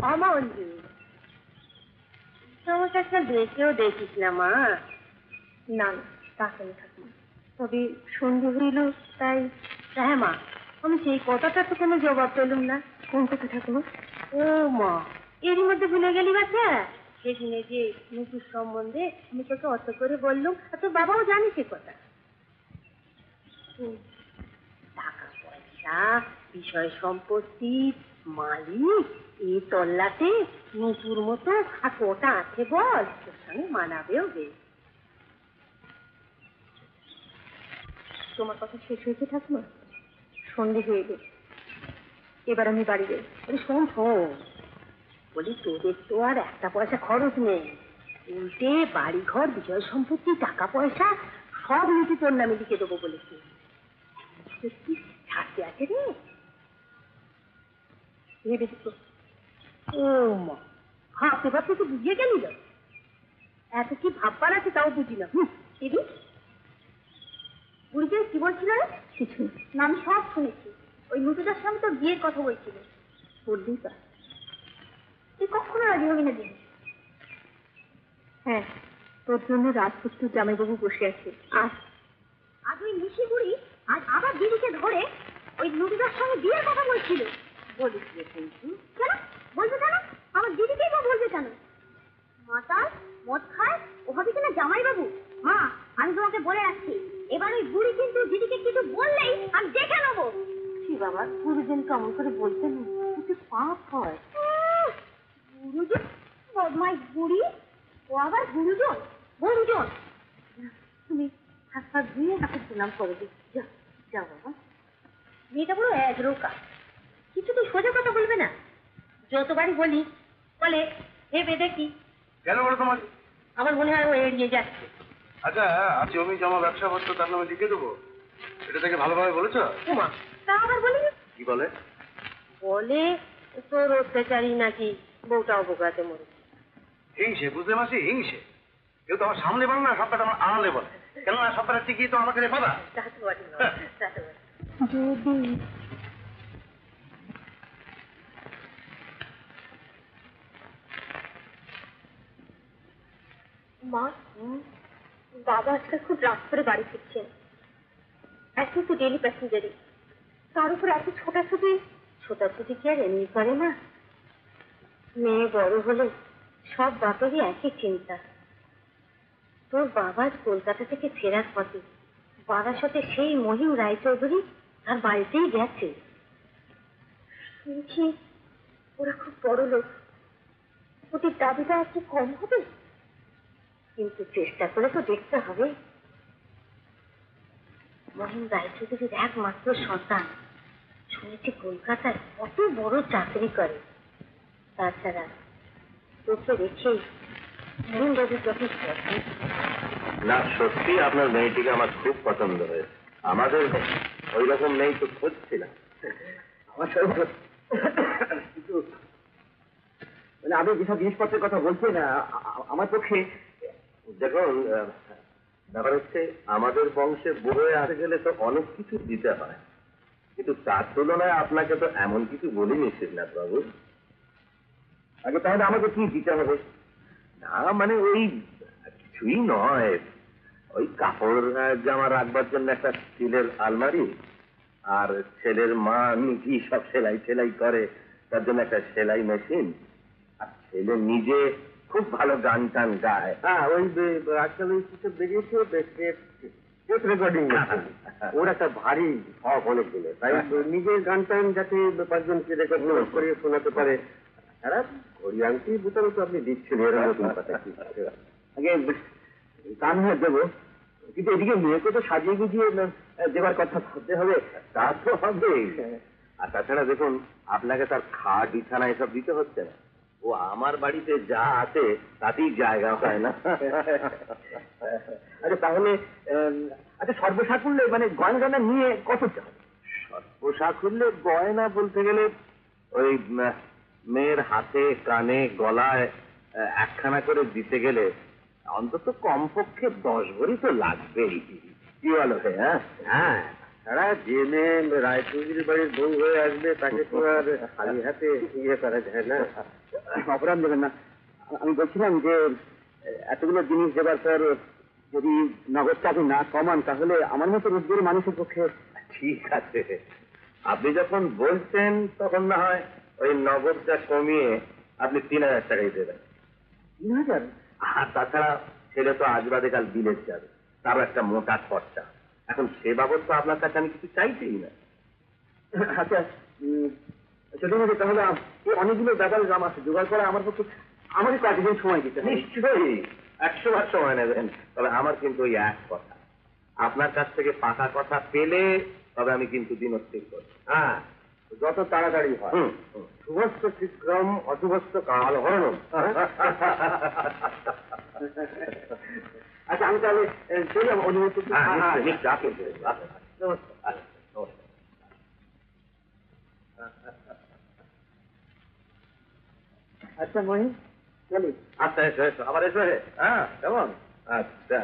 অমঞ্জু, তোমাকে একটা দেখেও দেখিস না মা। না না, তাকে ঠাকুমা, তবে সন্ধে হইল তাই। হ্যাঁ মা, আমি সেই কথাটা তো কোনো জবাব পেলুম না। কোন কথা ঠাকুমা? ও মা, এরই মধ্যে ভুলে গেলি বাচ্চা। সেদিনে যে নুপুর সম্বন্ধে আমি তোকে অত করে বললুম, আর তোর বাবাও জানে সে কথা। টাকা পয়সা, বিষয় সম্পত্তি, মালিক, এই তল্লাতে নুপুর মতো আর কটা আছে বল, তোর সঙ্গে মানাবেও বেশ। তোমার কথা শেষ হয়েছে ঠাকুমা? সন্ধে হয়ে গেছে, এবার আমি বাড়ি যাই। শোন শোন, বলি তোদের তো আর একটা পয়সা খরচ নেই, উল্টে বাড়ি ঘর, বিষয় সম্পত্তি, টাকা পয়সা সব নীতি তোর নামে লিখে দেবো বলেছি। সত্যি ছাড়তে আছে রে, ভেবেছি তো। ও মা, ভাবতে ভাবতে তো বুঝিয়ে গেলি না, এত কি ভাববার আছে তাও বুঝি না। দিদি, বুড়িকে কি বলছিল রে? কিছু না, আমি সব শুনেছি। ওই নুটুদার সঙ্গে তো বিয়ের কথা বলছিল। বললি তা? তুই কখনো রাজি হবি না দিদি? হ্যাঁ, তোর জন্য রাজপুত্র জামাইবাবু বসে আছে। আজ ওই নিশি বুড়ি আজ আবার দিদিকে ধরে ওই নুটুদার সঙ্গে বিয়ের কথা বলছিল। বলিস রে কিন্তু? কেন বলবে কেন? আমার দিদিকেই বা বলবে কেন? মাতাল, মদ খায়, ওভাবে কিনা জামাইবাবু। মা, আমি তোমাকে বলে রাখছি, এবার ওই বুড়ি কিন্তু দিদিকে কিছু বললেই আমি দেখে নেবো। কি বাবা, গুরুজন কেমন করে বলতেন, কিছু পাপ হয়। গুরুজন? বদমাইশ বুড়ি, ও আবার গুরুজন? গুরুজন, তুমি হাত পা ধুয়ে তাকে প্রণাম করে দিচ্ছ। যাও যাও বাবা। মেয়েটা বড় এক রোকা, কিছু তো সোজা কথা বলবে না। যতবারই বলি বলে ভেবে দেখি। কেন বলো তোমার? আমার মনে হয় ও এড়িয়ে যাচ্ছে। আচ্ছা, জমি জমা ব্যবসা করতো, তার নামে লিখে দেবো, এটা থেকে ভালোভাবে বলেছো? উমা, তা আবার বলিনি। কি বলে? বলে তোর অত্যাচারী নাকি বউটা অবগাতে মরেছে। হিংসে, বুঝতে মাসি, হিংসে। কেউ তো আমার সামনে বলে না, সবটা আমার আড়ালে বলে। কেননা সবটা টিকিয়ে তো আমাকে রেখা না। মা, বাবা আজকাল খুব রাত করে বাড়ি ফিরছেন। এখন তো ডেলি প্যাসেঞ্জারই, তার উপর এত ছোটাছুটি। ছোটাছুটি কি আর এমনি করে না? মেয়ে বড় হলে সব বাপেরই একই চিন্তা। তোর বাবা কলকাতা থেকে ফেরার পথে বারাসাতে সেই মহিম রায়চৌধুরী তার বাড়িতেই গেছে। শুনছি ওরা খুব বড় লোক, ওদের দাবিটা একটু কম হবে, কিন্তু চেষ্টা করে তো দেখতে হবে। মহিম রায়চৌধুরীর একমাত্র সন্তান, শুনেছি কলকাতায় কত বড় চাকরি করে। তাছাড়া তোকে রেখেই মহিম বাবুর যথেষ্ট। না, সত্যি আপনার মেয়েটিকে আমার খুব পছন্দ হয়েছে। আমাদের ওই রকম মেয়ে তো খুঁজছিলাম। আমার সঙ্গে কিন্তু মানে আমি যেসব জিনিসপত্রের কথা বলছি না, আমার পক্ষে দেখুন, ব্যাপার হচ্ছে আমাদের বংশে বয়ে আসতে গেলে তো অনেক কিছু দিতে হয়, কিন্তু তার তুলনায় আপনাকে তো এমন কিছু বলিনি শিবনাথ বাবু। আগে তাহলে আমাকে কি দিতে হবে? না মানে ওই কিছুই নয়, ওই কাপড় জামা রাখবার জন্য একটা স্টিলের আলমারি, আর ছেলের মা নিজেই সব সেলাই করে, তার জন্য একটা সেলাই মেশিন, আর ছেলে নিজে খুব ভালো গান টান গায়। হ্যাঁ, ওই আজকাল ওই কিছু বেরিয়েছে টেপ রেকর্ডিং, ওর একটা ভারী শখ অনেক দিনে, তাই নিজের গান টান যাতে পাঁচজনকে রেকর্ড করে শোনাতে পারে। তারা ঘড়ি আংটি বুতানো তো আপনি দিচ্ছেন, এর নতুন কথা। আগে গান হয়ে দেবো, কিন্তু এদিকে মেয়েকে তো সাজিয়ে গুজিয়ে দেবার কথা ভাবতে হবে। তা তো হবে, আর তাছাড়া দেখুন আপনাকে তার খাট বিছানা এসব দিতে হচ্ছে না, ও আমার বাড়িতে যা আছে তাতেই জায়গা হয় না। আচ্ছা তাহলে আচ্ছা সর্বসাকুল্যে মানে গয়না নিয়ে কত চাই? সর্বসাকুল্যে গয়না বলতে গেলে ওই মেয়ের হাতে, কানে, গলায় একখানা করে দিতে গেলে অন্তত কমপক্ষে 10 ভরি তো লাগবেই। কি বলো? হ্যাঁ হ্যাঁ, তারা যে মেয়ে রায়চৌধুরীর বাড়ির বউ হয়ে আসবে তাকে তো আর খালি হাতে ইয়ে করা যায় না। অপরাধ দেবেন না, আমি বলছিলাম যে এতগুলো জিনিস দেবার পর যদি নগদটা আপনি না কমান তাহলে আমার মতো রোজগার মানুষের পক্ষে। ঠিক আছে, আপনি যখন বলছেন তখন না হয় ওই নগদটা কমিয়ে আপনি 3,000 টাকাই দেবেন। 3,000? আর তাছাড়া ছেলে তো আজ বাদে কাল বিলেত যাবে, তারও একটা মোটা খরচা। এখন সে বাবদ তো আপনার কাছে আমি কিছু চাইতেই না। আচ্ছা, সেটা হচ্ছে তাহলে এই অনেকগুলো ব্যাপারে দাম আছে, জোগাড় করা আমার পক্ষে আমাকে কয়েকদিন সময় দিতে হবে। নিশ্চয়ই 100 বার সময় নেবেন, তবে আমার কিন্তু ওই এক কথা, আপনার কাছ থেকে পাকা কথা পেলে তবে আমি কিন্তু দিন স্থির করবো। হ্যাঁ, যত তাড়াতাড়ি হয়। শুভস্ত শীঘ্রম অশুভস্ত কাল হরণম। আচ্ছা, আমি তাহলে চলি, আমার অনুমতি। নিশ্চয়ই আপনি নমস্কার। আচ্ছা মহিন, চলি। আচ্ছা, এসো এসো, আবার এসো। হ্যাঁ, কেমন? আচ্ছা,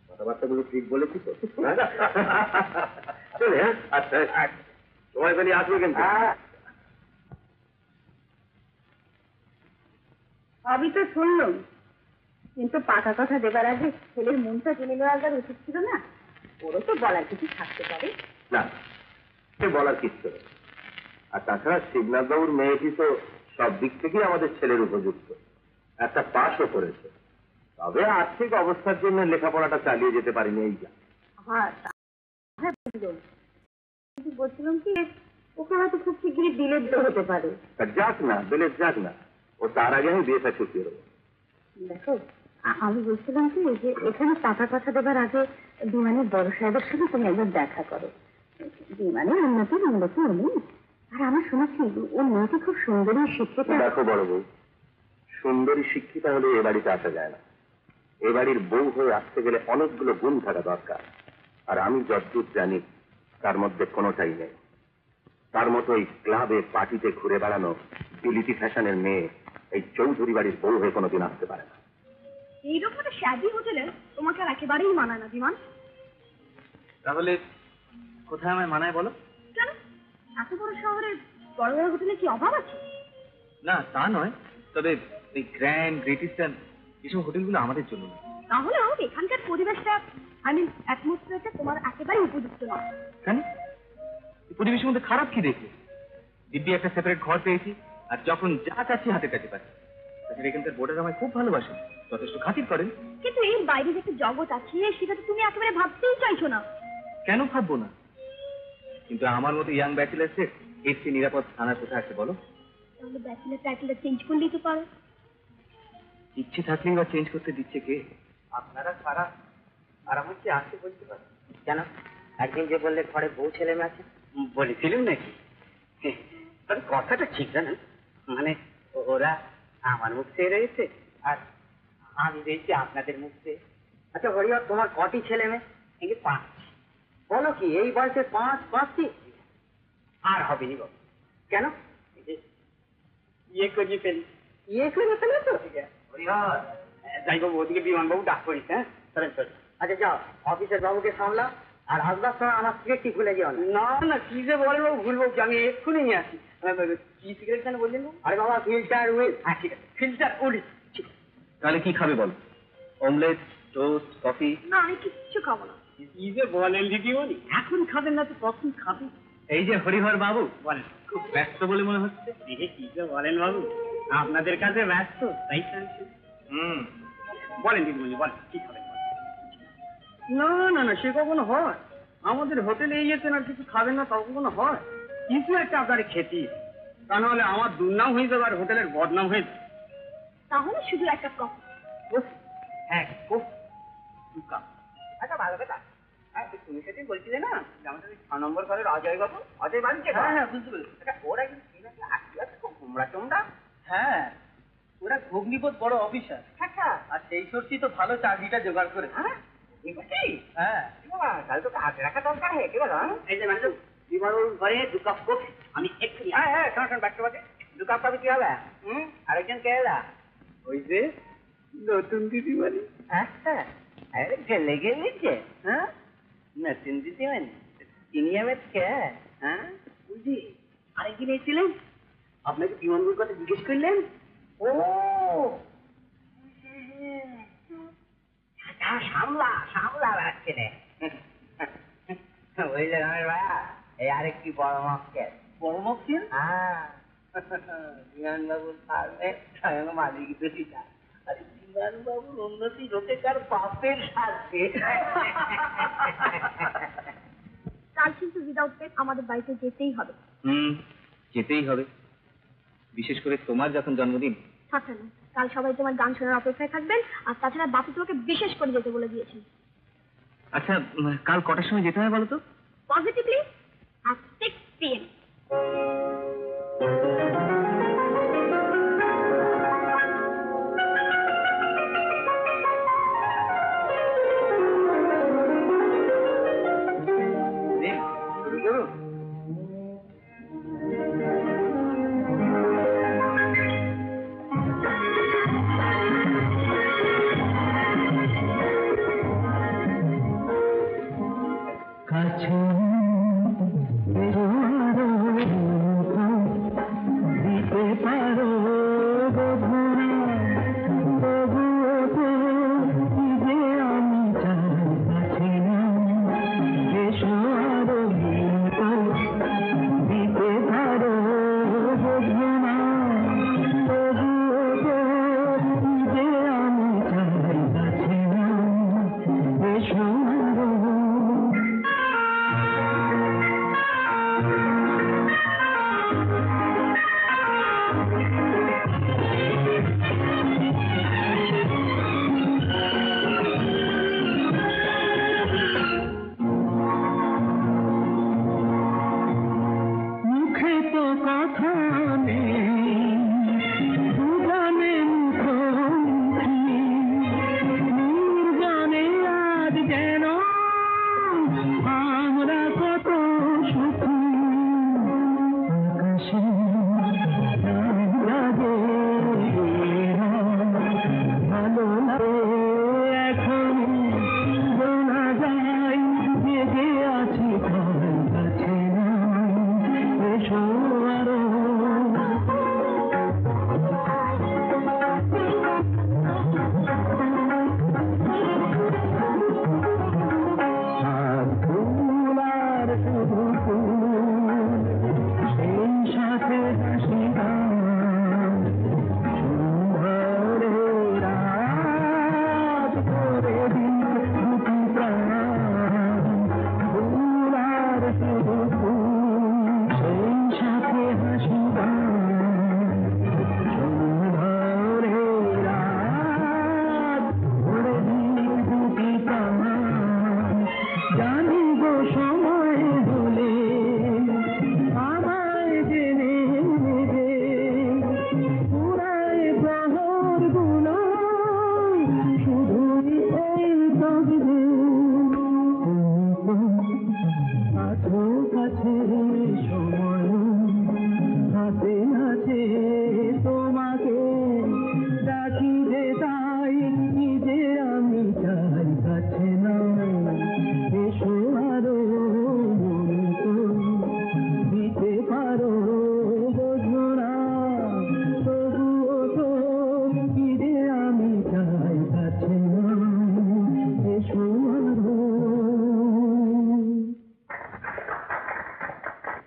কথাবার্তাগুলো ঠিক বলেছি তো? চলে, হ্যাঁ? আচ্ছা, সময় পেলে আসবে কিন্তু। সবই তো শুনলাম, কিন্তু পাকা কথা দেবার আগে ছেলের মনটা জেনে নেওয়া যাওয়ার উচিত ছিল না? ওরও তো বলার কিছু থাকতে পারে। না, সে বলার কিচ্ছু নেই। আর তাছাড়া শিবনাথ বাবুর মেয়েটি তো সব দিক থেকেই আমাদের ছেলের উপযুক্ত, একটা পাশও করেছে। তবে আর্থিক অবস্থার জন্য লেখাপড়াটা চালিয়ে যেতে পারিনি, এই যা। হ্যাঁ, বুঝলাম, কিন্তু বলছিলাম কি ওকে হয়তো খুব শিগগিরই বিলেত হতে পারে। তা যাক না, বিলেত যাক না, ও তার আগে আমি বিয়েটা চুকিয়ে দেবো। দেখো, আমি বলছিলাম কি যে এখানে টাকা কথা দেবার আগে বিমানের বড় সাহেবের সঙ্গে তুমি একবার দেখা করো। বিমানের উন্নতি নেই। আর আমার শোনাচ্ছি ওর মেয়েটি খুব সুন্দরী শিক্ষিত। দেখো বড় বউ, সুন্দরী শিক্ষিতা হলে এ বাড়িতে আসা যায় না। এ বাড়ির বউ হয়ে আসতে গেলে অনেকগুলো গুণ থাকা দরকার, আর আমি যতদূর জানি তার মধ্যে কোনোটাই নেই। তার মতো এই ক্লাবে পার্টিতে ঘুরে বেড়ানো বিলিতি ফ্যাশনের মেয়ে এই চৌধুরী বাড়ির বউ হয়ে কোনোদিন আসতে পারে না। এইরকম একটা শ্যাদি হোটেলে তোমাকে আর একেবারেই মানায় না বিমান। তাহলে কোথায় আমায় মানায় বলো? কেন, এত বড় শহরে বড় বড় হোটেলে কি অভাব আছে? না, তা নয়, তবে এই গ্র্যান্ড গ্রেট ইস্টার্ন এসব হোটেলগুলো আমাদের জন্য না। তাহলে আমাকে এখানকার পরিবেশটা অ্যাটমসফিয়ারটা তোমার একেবারে উপযুক্ত নয়। কেন? এই পরিবেশের মধ্যে খারাপ কি দেখলে? দিব্যি একটা সেপারেট ঘর পেয়েছি, আর যখন যা চাচ্ছি হাতের কাছে পাচ্ছি। তাছাড়া এখানকার বোর্ডার আমায় খুব ভালোবাসেন, যথেষ্ট খাতির করেন। কিন্তু এই বাইরে যে একটা জগৎ আছে সেটা তো তুমি একেবারে ভাবতেই চাইছো না। কেন ভাববো না? কিন্তু আমার মতো ইয়াং ব্যাচেলার্সের এর চেয়ে নিরাপদ স্থান কোথায় আছে বলো? তাহলে ব্যাচেলার টাইটেলটা চেঞ্জ করে দিতে পারো। ইচ্ছে থাকলেই বা চেঞ্জ করতে দিচ্ছে কে? আপনারা সারা আর আমার কি আসতে বলতে পারেন কেন? একদিন যে বললে ঘরে বউ ছেলে মেয়ে আছে, বলেছিলেন নাকি? তবে কথাটা ঠিক জানেন, মানে ওরা আমার মুখ চেয়ে রয়েছে আর আমি রয়েছি আপনাদের মুখ চেয়ে। আচ্ছা হরিহর, তোমার কটি ছেলে মেয়ে? 5। বলো কি, এই বয়সে 5টি? আর হবে নি বাবু। কেন? ইয়ে করে ফেলি। ইয়ে করে ফেলে তো হরিহর, যাই বাবু, ওদিকে বিমানবাবু ডাক করিস। হ্যাঁ, চলেন চলেন। আচ্ছা যাও, অফিসের বাবুকে সামলাও, আর আসবার সময় আমার সিগারেটটি ভুলে যেও না। না, কি যে বলেন বাবু, ভুলবো কি? আমি এক্ষুনি নিয়ে আসি। কি সিগারেট কেন বললেন? আরে বাবা, ফিল্টার উইথ। হ্যাঁ ঠিক আছে, ফিল্টার উইথ। ঠিক আছে। তাহলে কি খাবে বল? Omelette, toast, coffee? না, আমি কিচ্ছু খাবো না। কি যে বলেন দিদিমণি, এখন খাবেন না তো কখন খাবেন? এই যে হরিহর বাবু বলেন, খুব ব্যস্ত বলে মনে হচ্ছে। দেখে কি যে বলেন বাবু, আপনাদের কাছে ব্যস্ত তাই শুনছি। বলেন দিদিমণি, বলেন কি খাবেন? না না না, সে কখনো হয়? আমাদের হোটেলে এই যেতেন আর কিছু খাবেন না, তাও কখনো হয়? কিছু একটা আপনার খেতে, তা নাহলে আমার দুর্নাম হয়ে যাবে আর হোটেলের বদনাম হয়ে যাবে। তাহলে শুধু একটা কফি। হ্যাঁ, খুব 2 কাপ। আচ্ছা ভালো কথা, তুমি সেদিন বলছিলে না যে আমাদের 6 নম্বর ঘরের অজয় বাবু, অজয় বাড়িতে? হ্যাঁ হ্যাঁ, বুঝতে পেরেছি। আচ্ছা, ওরা কিন্তু কুমড়া টুমড়া। হ্যাঁ, ওরা ঘুগনিপথ বড় অফিসার। আচ্ছা, আর সেই সত্যি তো ভালো চাকরিটা জোগাড় করে। হ্যাঁ, হ্যাঁ, তাহলে তো হাতে রাখা দরকার। হ্যাঁ, কি বলো? এই যে ম্যাডাম, বিমানুর ঘরে 2 কাপ কফি আমি এক্ষুনি। হ্যাঁ হ্যাঁ, শোন বাচ্চা বাচ্চা, 2 কাপ কফি কি হবে? আরেকজন কে এলা? ওই যে নতুন দিদিমণি। আচ্ছা, আরে গেলে গেলিছে। হ্যাঁ, নতুন দিদিমণি চিনি আমার কে? হ্যাঁ, বুঝি আরেকদিন এসেছিলেন আপনাকে বিমানগুলোর কথা জিজ্ঞেস করলেন? ও সামলা সামলা রাখছে রে। ওই যে রমেশ ভাইয়া, এই আরেকটি বড় মক্কেল। বড় মক্কেল? হ্যাঁ, বিমানবাবুর ফার্মে স্বয়ং মালিক দোষিতা। আরে বিমানবাবুর উন্নতি লোকে কার পাপের সাথে। কাল কিন্তু উইদাউট পে আমাদের বাড়িতে যেতেই হবে। যেতেই হবে, বিশেষ করে তোমার যখন জন্মদিন। থাকবে না, কাল সবাই তোমার গান শোনার অপেক্ষায় থাকবেন। আর তাছাড়া বাপি তোমাকে বিশেষ করে যেতে বলে দিয়েছেন। আচ্ছা, কাল কটার সময় যেতে হয় বলো তো? Positively at 6 p.m. শুরু করো।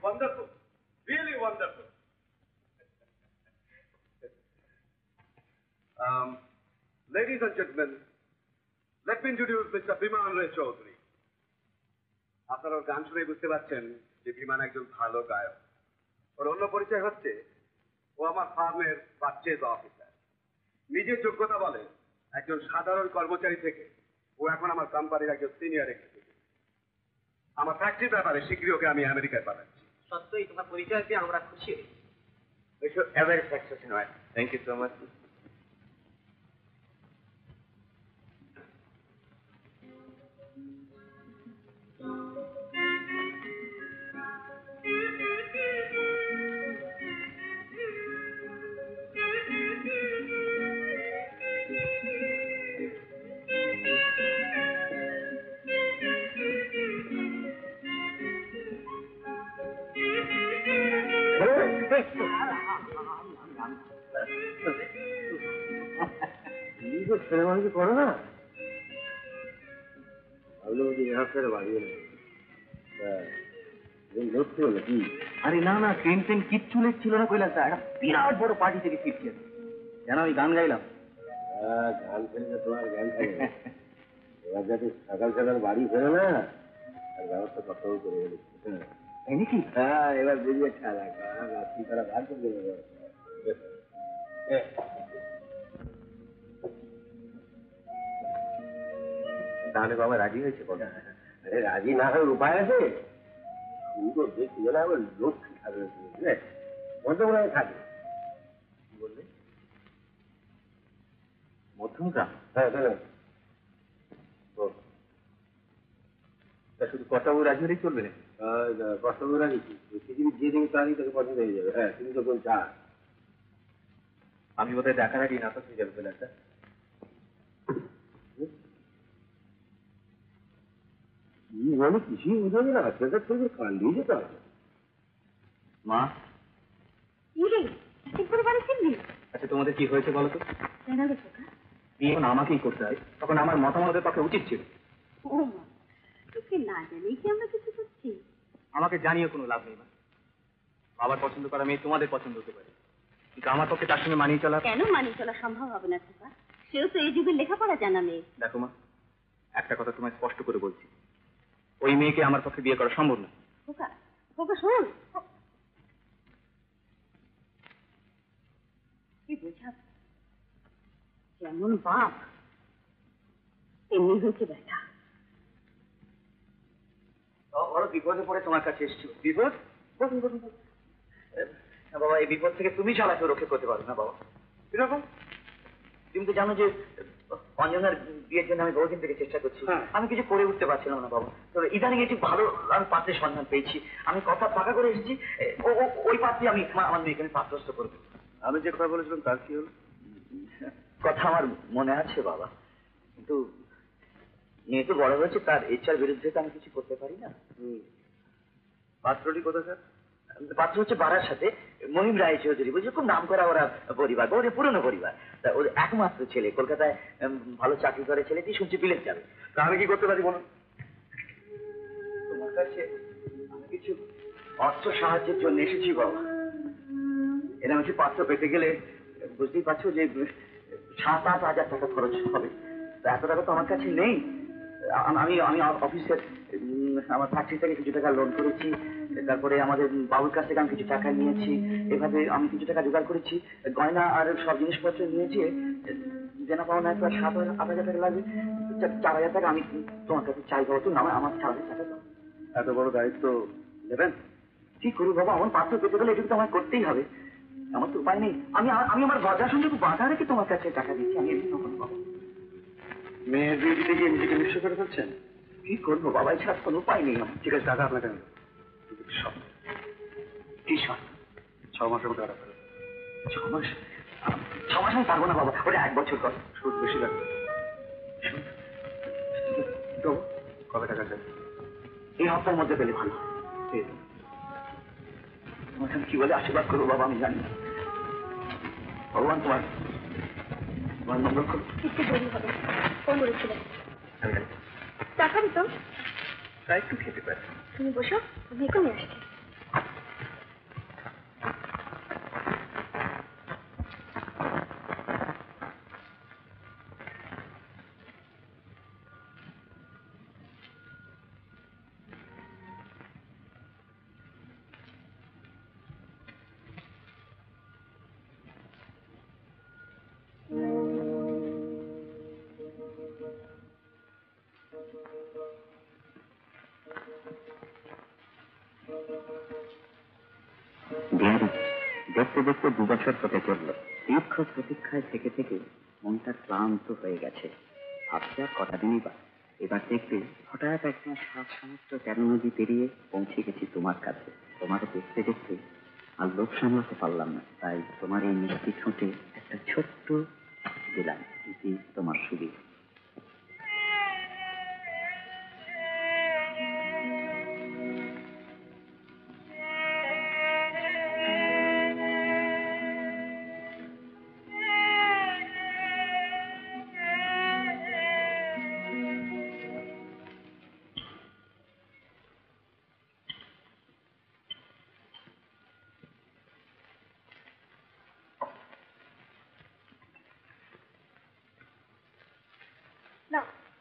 Wonderful. Really wonderful. Ladies and gentlemen, let me introduce Mr. Biman Ray Chaudhary. আপনারা ওর গান শুনে বুঝতে পারছেন যে বিমান একজন ভালো গায়ক। ওর অন্য পরিচয় হচ্ছে ও আমার ফার্মের পারচেজ অফিসার। নিজের যোগ্যতা বলে একজন সাধারণ কর্মচারী থেকে ও এখন আমার কোম্পানির একজন সিনিয়র এক্সিকিউটিভ। আমার ফ্যাক্টরির ব্যাপারে শীঘ্রই ওকে আমি আমেরিকায় পাঠাচ্ছি। সত্যই তোমার পরিচয় পেয়ে আমরা খুশি হয়েছি। Wish you every success in life. Thank you so much. তো ছেলে মানুষ করে না, ভাবলে বলছি রেহাসের বাড়িও নেই। ধরতে হলো কি? আরে না না, ট্রেন ট্রেন কিচ্ছু লেট ছিল না কৈলাস, একটা বিরাট বড় পার্টি থেকে ফিরছি আমি। জানো আমি গান গাইলাম। গান ফেলে তোমার গান থাকে এবার যাতে সকাল সকাল বাড়ি ফেরে না, আর ব্যবস্থা কত করে গেল। তাই নাকি? হ্যাঁ, এবার বেরিয়ে খেলা রাত্রি তারা ভাগ করে দেবে। তাহলে বাবা রাজি হয়েছে বল? আরে রাজি না হওয়ার উপায় আছে? সুন্দর দেখতে গেলে আমার লক্ষ্মী থাকবে, বুঝলে? মধ্যমগ্রামে থাকে। কি বললে? মধ্যমগ্রাম? হ্যাঁ, শোনো, তা শুধু কর্তাবু রাজি হলেই চলবে না? কষ্ট করে রাখি পৃথিবীর যে দিন প্রাণী তাকে পছন্দ হয়ে যাবে। হ্যাঁ, তুমি যখন চা। আমি বোধহয় দেখার আগেই নাটক হয়ে যাবে কৈলাসটা। কি বলে কিছুই বুঝাবে না, সেটা তোদের কান্দিয়ে যেতে হবে। মা, কি রে ঠিক করে বাড়ি ফিরলি? আচ্ছা তোমাদের কি হয়েছে বলো তো? কেন রে খোকা? বিয়ে এখন আমাকেই করতে হয়, তখন আমার মতামতের পক্ষে উচিত ছিল। ও মা, তোকে না জানেই কি আমরা কিছু করছি? আমাকে জানিয়ে কোনো লাভ নেই মা। বাবার পছন্দ করা মেয়ে তোমাদের পছন্দ হতে পারে, কিন্তু আমার পক্ষে তার সঙ্গে মানিয়ে চলা। কেন মানিয়ে চলা সম্ভব হবে না খোকা? সেও তো এই যুগের লেখাপড়া জানা মেয়ে। দেখো মা, একটা কথা তোমায় স্পষ্ট করে বলছি, ওই মেয়েকে আমার পক্ষে বিয়ে করা সম্ভব না। খোকা, খোকা শোন, কি বোঝাব, যেমন বাপ তেমনি হয়েছে বেটা। বড় বিপদে পড়ে তোমার কাছে এসেছি। বিপদ? বলুন বলুন বলুন। বাবা, এই বিপদ থেকে তুমি ছাড়া কেউ রক্ষা করতে পারবে না বাবা। কিরকম? তুমি তো জানো যে অঞ্জনার বিয়ের জন্য আমি বহুদিন থেকে চেষ্টা করছি, আমি কিছু করে উঠতে পারছিলাম না বাবা। তো ইদানিং একটি ভালো আমি পাত্রের সন্ধান পেয়েছি, আমি কথা পাকা করে এসেছি, ওই পাত্রে আমি আমার মেয়েকে আমি পাত্রস্থ করবো। আমি যে কথা বলেছিলাম তার কি হলো? কথা আমার মনে আছে বাবা, কিন্তু মেয়ে তো বড় হয়েছে, তার ইচ্ছার বিরুদ্ধে তো আমি কিছু করতে পারি না। পাত্রটি কোথায় স্যার? পাত্র হচ্ছে বাড়ার সাথে মহিম রায় চৌধুরী, বুঝলি, খুব নাম করা ওরা পরিবার, ওদের পুরনো পরিবার। তা ওর একমাত্র ছেলে, কলকাতায় ভালো চাকরি করে ছেলেটি, শুনছি বিলেত যাবে। তা আমি কি করতে পারি বলুন? তোমার কাছে আমি কিছু অর্থ সাহায্যের জন্য এসেছি বাবা। এরকম একটি পাত্র পেতে গেলে বুঝতেই পারছো যে 7-8 হাজার টাকা খরচ হবে। তা এত টাকা তো আমার কাছে নেই। আমি আমি অফিসের আমার ফ্যাক্টরি থেকে কিছু টাকা লোন করেছি, তারপরে আমাদের বাবুর কাছ থেকে আমি কিছু টাকা নিয়েছি, এভাবে আমি কিছু টাকা জোগাড় করেছি, গয়না আর সব জিনিসপত্র নিয়েছি। দেনা পাওয়া নাই, প্রায় 7-8 হাজার টাকা লাগবে। 4 হাজার টাকা আমি তোমার কাছে চাই বাবা, তো না আমার 4 হাজার টাকা দাও। এত বড় দায়িত্ব নেবেন? কি করবো বাবা, আমার পাত্র পেতে গেলে এটুকু তো আমার করতেই হবে, আমার তো উপায় নেই। আমি আমি আমার বাজার সঙ্গে বাধা রেখে তোমার কাছে টাকা দিচ্ছি, আমি এমনি কখনো পাবো। মেয়ের বিয়ে দিতে গিয়ে নিজেকে নিঃস্ব করে ফেলছেন? কি করবো বাবা, এছাড়া কোনো উপায় নেই আমার। ঠিক আছে, টাকা আপনাকে নেব। সব কি শর্ত? 6 মাসের মধ্যে টাকা ফেরত। 6 মাস? 6 মাস আমি পারবো না বাবা, ওটা 1 বছর কর। সুদ বেশি লাগবে। তো কবে টাকা চাই? এই হপ্তার মধ্যে পেলে ভালো। তোমার সাথে কি বলে আশীর্বাদ করবো বাবা আমি জানি না। ভগবান তোমার মঙ্গল করুন। একটু দেরি হবে, ফোন করেছিলেন। আমি জানি। চা খাবি তো? তা একটু খেতে পারি। তুমি বসো, আমি এখনই আসছি। দেখতে দেখতে 2 বছর হতে চলল। দীর্ঘ প্রতীক্ষায় থেকে থেকে মনটা ক্লান্ত হয়ে গেছে। ভাবছি আর কটা দিনই বা। এবার দেখবে হঠাৎ একদিন 7 সমুদ্র 13 নদী পেরিয়ে পৌঁছে গেছি তোমার কাছে। তোমাকে দেখতে দেখতে আর লোভ সামলাতে পারলাম না, তাই তোমার এই মিষ্টি ঠোঁটে একটা ছোট্ট দিলাম, এটি তোমার সুবিধা।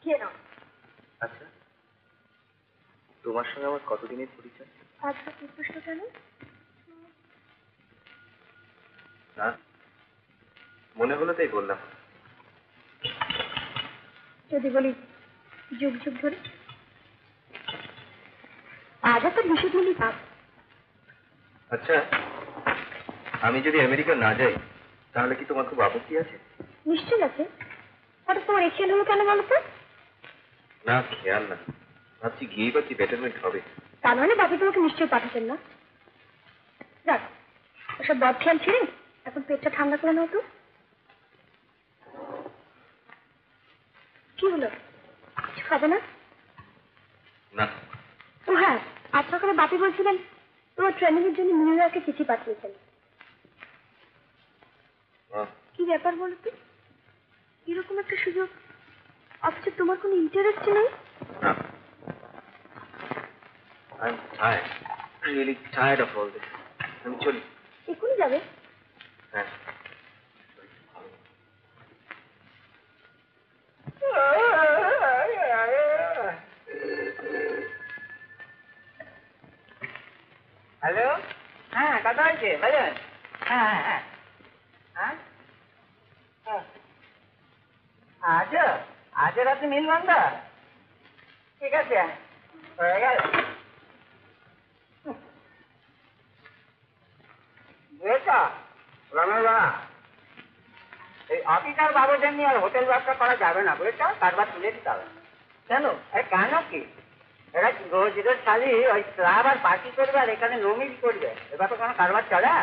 খেয়ে নাও। আচ্ছা, তোমার সঙ্গে আমার কতদিনের পরিচয়? আজকে কি প্রশ্ন কেন? না, মনে হলো তাই বললাম। যদি বলি যুগ যুগ ধরে। আজ তো বিশুদ্ধলি পাপ। আচ্ছা, আমি যদি আমেরিকা না যাই তাহলে কি তোমার খুব আপত্তি আছে? নিশ্চয় আছে। হঠাৎ তোমার এই খেয়াল হলো কেন বলো তো? না, খেয়াল না, ভাবছি গিয়ে বা কি বেটারমেন্ট হবে। তার মানে বাপি তোমাকে নিশ্চয়ই পাঠাতেন না। যাক, ওসব বদ খেয়াল ছেড়ে এখন পেটটা ঠান্ডা করে নাও তো। কি হলো, কিছু খাবে না? না। ও হ্যাঁ, আজ সকালে বাপি বলছিলেন তোমার ট্রেনিং এর জন্য নিউ ইয়র্কে চিঠি পাঠিয়েছেন। কি ব্যাপার বলো তো? এরকম একটা সুযোগ, অথচ তোমার কোনো ইন্টারেস্ট নেই। না, I'm tired, really tired of all this. আমি চলি। এখনই যাবে? হ্যাঁ। হ্যালো, হ্যাঁ কথা হয়েছে ভাইজান। হ্যাঁ হ্যাঁ হ্যাঁ হ্যাঁ, আচ্ছা আজ রাতে নীলগন্ধা, ঠিক আছে হয়ে গেল। বুঝেছ রমেশদা, এই অফিসার বাবুদের নিয়ে আর হোটেল ব্যবসা করা যাবে না, বুঝেছ? কারবার তুলে দিতে হবে। কেন? কেন কি, এরা রোজ রোজ খালি ওই ক্লাব আর পার্টি করবে আর এখানে নমিজ করবে, এবার তো কোনো কারবার চলে?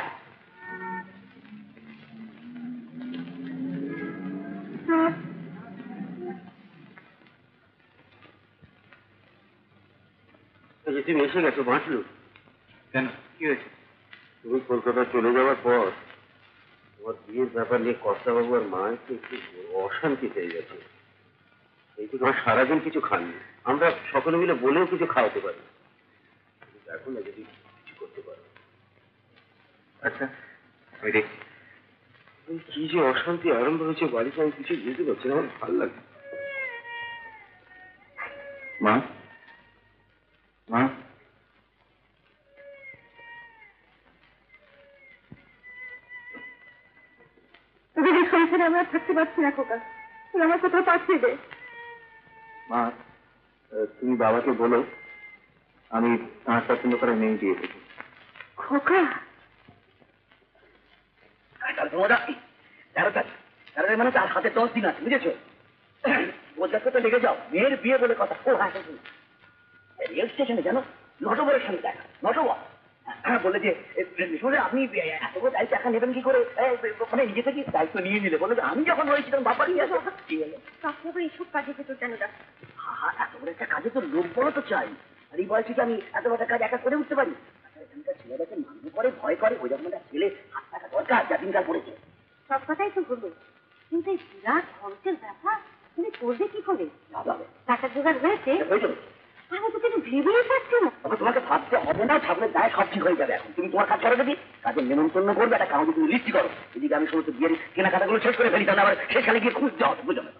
তুমি এসে গেছো, বাঁচলো। কেন, কি হয়েছে? তুমি কলকাতা চলে যাওয়ার পর তোমার বিয়ের ব্যাপার নিয়ে কর্তাবাবু আর মা একটু অশান্তি হয়ে গেছে। এই থেকে আমার সারাদিন কিছু খাননি, আমরা সকলে মিলে বলেও কিছু খাওয়াতে পারি। দেখো না যদি কিছু করতে পারো। আচ্ছা, আমি দেখছি। কি যে অশান্তি আরম্ভ হয়েছে বাড়িতে, আমি কিছু বুঝতে পারছি না, আমার ভালো লাগে। মা, মা, তোদের এই সংসারে আমরা থাকতে পারছি না খোকা, তুই আমার কোথাও পাঠিয়ে দে। মা, তুমি বাবাকে বলো আমি তার পছন্দ করে মেয়ে দিয়ে দেবো। খোকা, মানে তার হাতে 10 দিন আছে, বুঝেছো? বোঝাতে তো লেগে যাও, মেয়ের বিয়ে বলে কথা। ও হ্যাঁ, রেল স্টেশনে জানো নটবরের সঙ্গে দেখা, নটবর বলে যে শুনে আপনি এত বড় দায়িত্ব একা নেবেন কি করে, মানে নিজে থেকে দায়িত্ব নিয়ে নিলে। বলে যে আমি যখন রয়েছি তখন বাবা নিয়ে আসো। কি হলো? তারপরে এইসব কাজে ভেতর কেন দেখ? এত বড় একটা কাজে তো লোক বড় তো চাই, আর এই বয়সে কি আমি এত বড় একটা কাজ একা করে উঠতে পারি? এখানকার ছেলেটাকে মান্য করে, ভয় করে, ওই রকম একটা ছেলে হাত টাকা দরকার যা দিনকাল পড়েছে। সব কথাই তো বলবো, কিন্তু এই বিরাট খরচের ব্যাপার তুমি করবে কি করে? টাকা জোগাড় হয়েছে? হয়ে যাবে। আমি তো কিছু ভেবেই পাচ্ছি না। তবে তোমাকে ভাবতে হবে না, ঠাকুরের দায় সব ঠিক হয়ে যাবে। এখন তুমি তোমার কাজ করো, দেখি কাজে নিমন্ত্রণ করবে, একটা কাগজে তুমি লিস্টি করো, এদিকে আমি সমস্ত বিয়ের কেনাকাটাগুলো শেষ করে ফেলি, তাহলে আবার শেষকালে গিয়ে খুঁজতে হবে, বুঝলো?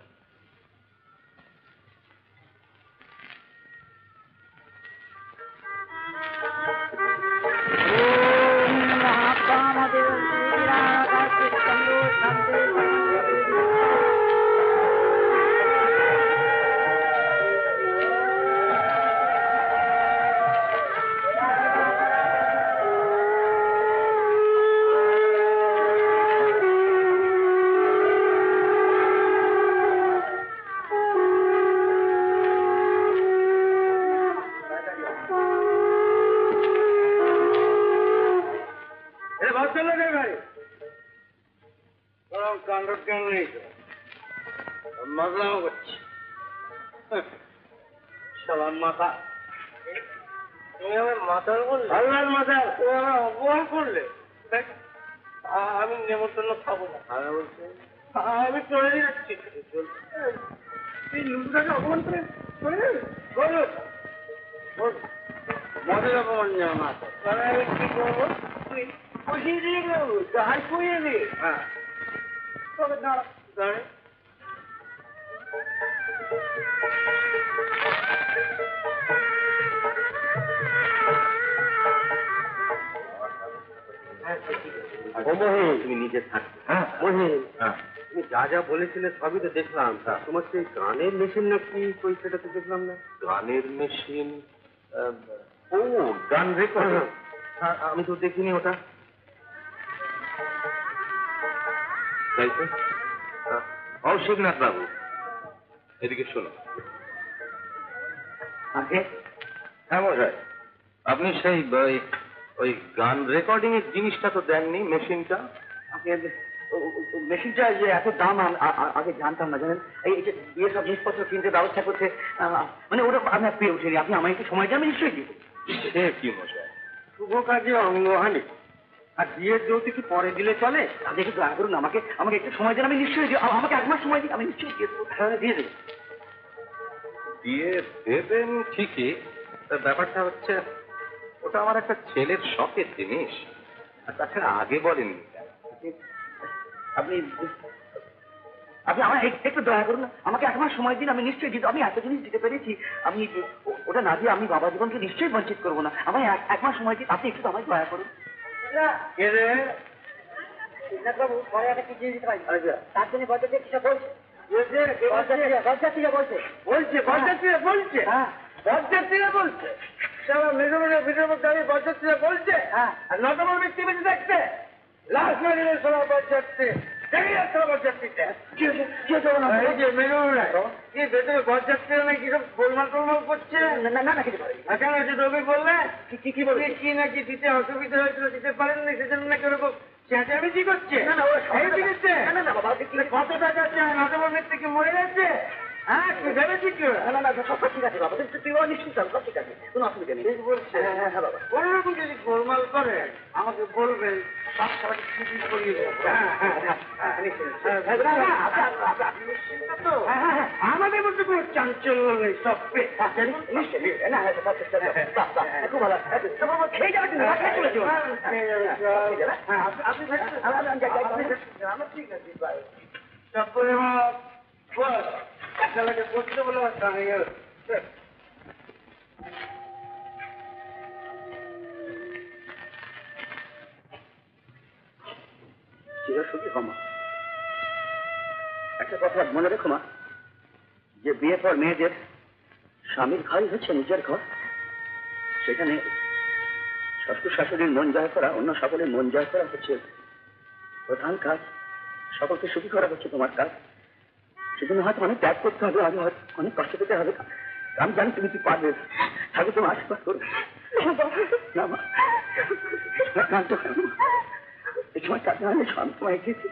আমি নেমন্তন্ন খাবো না, আমি চলে যাচ্ছি। এই লুটাকে অপমান করে চলে যাবে? মদের অপমান নেওয়া না, তাহলে আমি কি করবো? তুই বসিয়ে দিয়ে দেবো, জাহাজ পুড়িয়ে দিয়ে। হ্যাঁ, তবে দাঁড়া দাঁড়ে ও মহিন, তুমি নিজে থাকবে। হ্যাঁ মহিন, হ্যাঁ। তুমি যা যা বলেছিলে সবই তো দেখলাম। তোমার সেই গানের মেশিন নাকি কই, সেটা তো দেখলাম না। গানের মেশিন? ও গান রেকর্ড? আমি তো দেখিনি ওটা। তাই তো। ও শিবনাথ বাবু, এদিকে শোনো। আগে হ্যাঁ মশাই, আপনি সেই ওই গান রেকর্ডিং এর জিনিসটা তো দেননি, মেশিনটা। আগে মেশিনটা যে এত দাম আগে জানতাম না, জানেন। এই যে বিয়ে সব জিনিসপত্র কিনতে ব্যবস্থা করতে, মানে ওটা আমি আর পেয়ে উঠিনি। আপনি আমায় একটু সময় দিয়ে আমি নিশ্চয়ই দিব। সে কি মশাই, শুভ কাজে অঙ্গহানি, আর বিয়ের যৌতুক কি পরে দিলে চলে? আপনি একটু দয়া করুন, আমাকে আমাকে একটু সময় দেন, আমি নিশ্চয়ই দিব। আমাকে 1 মাস সময় দিন, আমি নিশ্চয়ই দিয়ে দেবো। তাহলে দিয়ে দেবে। দিয়ে দেবেন ঠিকই, তা ব্যাপারটা হচ্ছে ওটা আমার একটা ছেলের শখের জিনিস, আর তাছাড়া আগে বলেননি কেন? আপনি আপনি আমার একটু দয়া করুন, আমাকে 1 মাস সময় দিন, আমি নিশ্চয়ই দিতে। আমি এত জিনিস দিতে পেরেছি, আমি ওটা না দিয়ে আমি বাবা জীবনকে নিশ্চয়ই বঞ্চিত করবো না। আমায় 1 মাস সময় দিন, আপনি একটু আমায় দয়া করুন। কে রে? বাবু পরে একটা কি জিনিস দিতে পারি, তার জন্য বলতে কিসব বলছে, বলছে বরযাত্রীরা বলছে, হ্যাঁ বরযাত্রীরা বলছে, সারা মেঘে মেঘে ভিড়ের মধ্যে আমি বরযাত্রীরা বলছে, হ্যাঁ। আর নটবর ব্যক্তি বেঁচে দেখছে লাশ মেরে সবার বরযাত্রী দেখে যাচ্ছে বরযাত্রীতে। কি হয়েছে, কি হয়েছে বলুন? এই যে মেঘে কি ভেতরে বরযাত্রীরা নাকি সব গোলমাল টোলমাল করছে। না কিছু পারেনি। কেন হচ্ছে রবি বললে কি বলছে? কি নাকি দিতে অসুবিধা হয়েছিল, দিতে পারেননি, সেজন্য নাকি ওরকম চেঁচামেচি করছে। না ওরা সব এই জিনিসটা না বাবা, কত টাকা চায়? নটবর ব্যক্তি কি মরে যাচ্ছে? হ্যাঁ, তুই ভেবেছিস কি? না সব ঠিক আছে বাবা, তুই বাবা নিশ্চিত থাকো, সব ঠিক আছে, কোনো অসুবিধা নেই। ঠিক বলছে। হ্যাঁ বাবা। কোনোরকম যদি গোলমাল করে আমাকে বলবেন, সব সবাইকে ছুটি করিয়ে দেবো। নিশ্চিন্ত তো? আমাদের মধ্যে কোনো চাঞ্চল্য নেই, সব খুব ভালো, খেয়ে যাবে কিন্তু, চলে চলে আমার ঠিক আছে, তারপরে আমার বস খেলাকে করতে বলে আমার টানে গেল। চিরসুখী হমা। একটা কথা মনে রেখো মা, যে বিয়ের পর মেয়েদের স্বামীর ঘরই হচ্ছে নিজের ঘর। সেখানে শ্বশুর শাশুড়ির মন জয় করা, অন্য সকলের মন জয় করা হচ্ছে প্রধান কাজ। সকলকে সুখী করা হচ্ছে তোমার কাজ। সেজন্য হয়তো অনেক ত্যাগ করতে হবে, হয়তো অনেক কষ্ট পেতে হবে। আমি জানি তুমি কি পারবে, তাকে তোমার আশীর্বাদ করবে। না মা, কান্ত এই সময় কাছে আমি সবসময় এসেছি।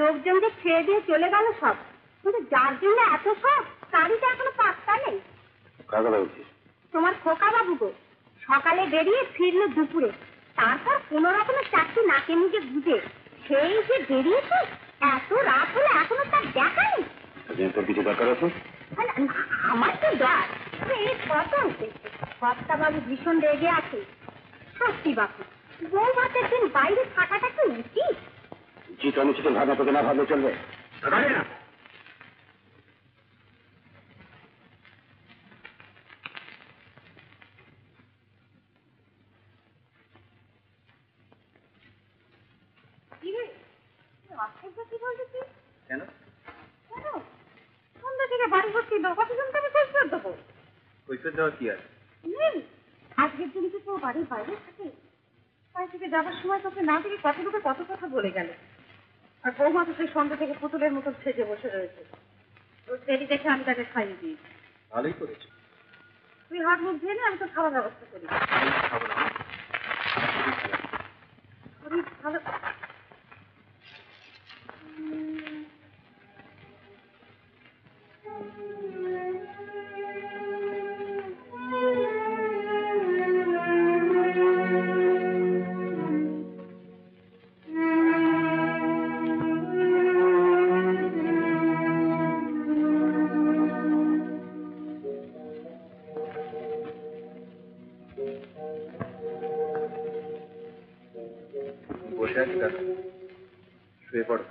লোকজনকে ছেড়ে দিয়ে চলে গেল সব, কিন্তু যার জন্য এত সব তারই তো এখনো পাত্তা নেই। তোমার খোকা বাবু গো, সকালে বেরিয়ে ফিরলো দুপুরে, তারপর কোনো রকমের চাকরি নাকে মুখে গুজে সেই যে বেরিয়েছে, এত রাত হলে এখনো তার দেখা নেই। কিছু দরকার আছে? আমার তো দর এই কত কর্তা বাবু ভীষণ রেগে আছে। সত্যি বাপু, বউ ভাতের দিন বাইরে থাকাটা কি উচিত? জিত অনুচিত ভাবনা তোকে না ভাবলে চলবে না। কেন সন্ধ্যা থেকে বাড়ি ভর্তি দাও, কতজন তুমি কৈফিয়ত দেবো? কৈফিয়ত দেওয়া কি আছে? আজকের দিন তো বাড়ির বাইরে থাকে, বাড়ি থেকে যাবার সময় তোকে না থেকে কত লোকে কত কথা বলে গেল। আর বৌমা তো সেই সন্ধ্যা থেকে পুতুলের মতো সেজে বসে রয়েছে। ওর দেরি দেখে আমি তাকে খাইয়ে দিই। ভালোই করেছো। তুই হাত মুখ ধুয়ে নে, আমি তো খাওয়ার ব্যবস্থা করি। খাবো না, শরীর ভালো। শুয়ে পড়ো।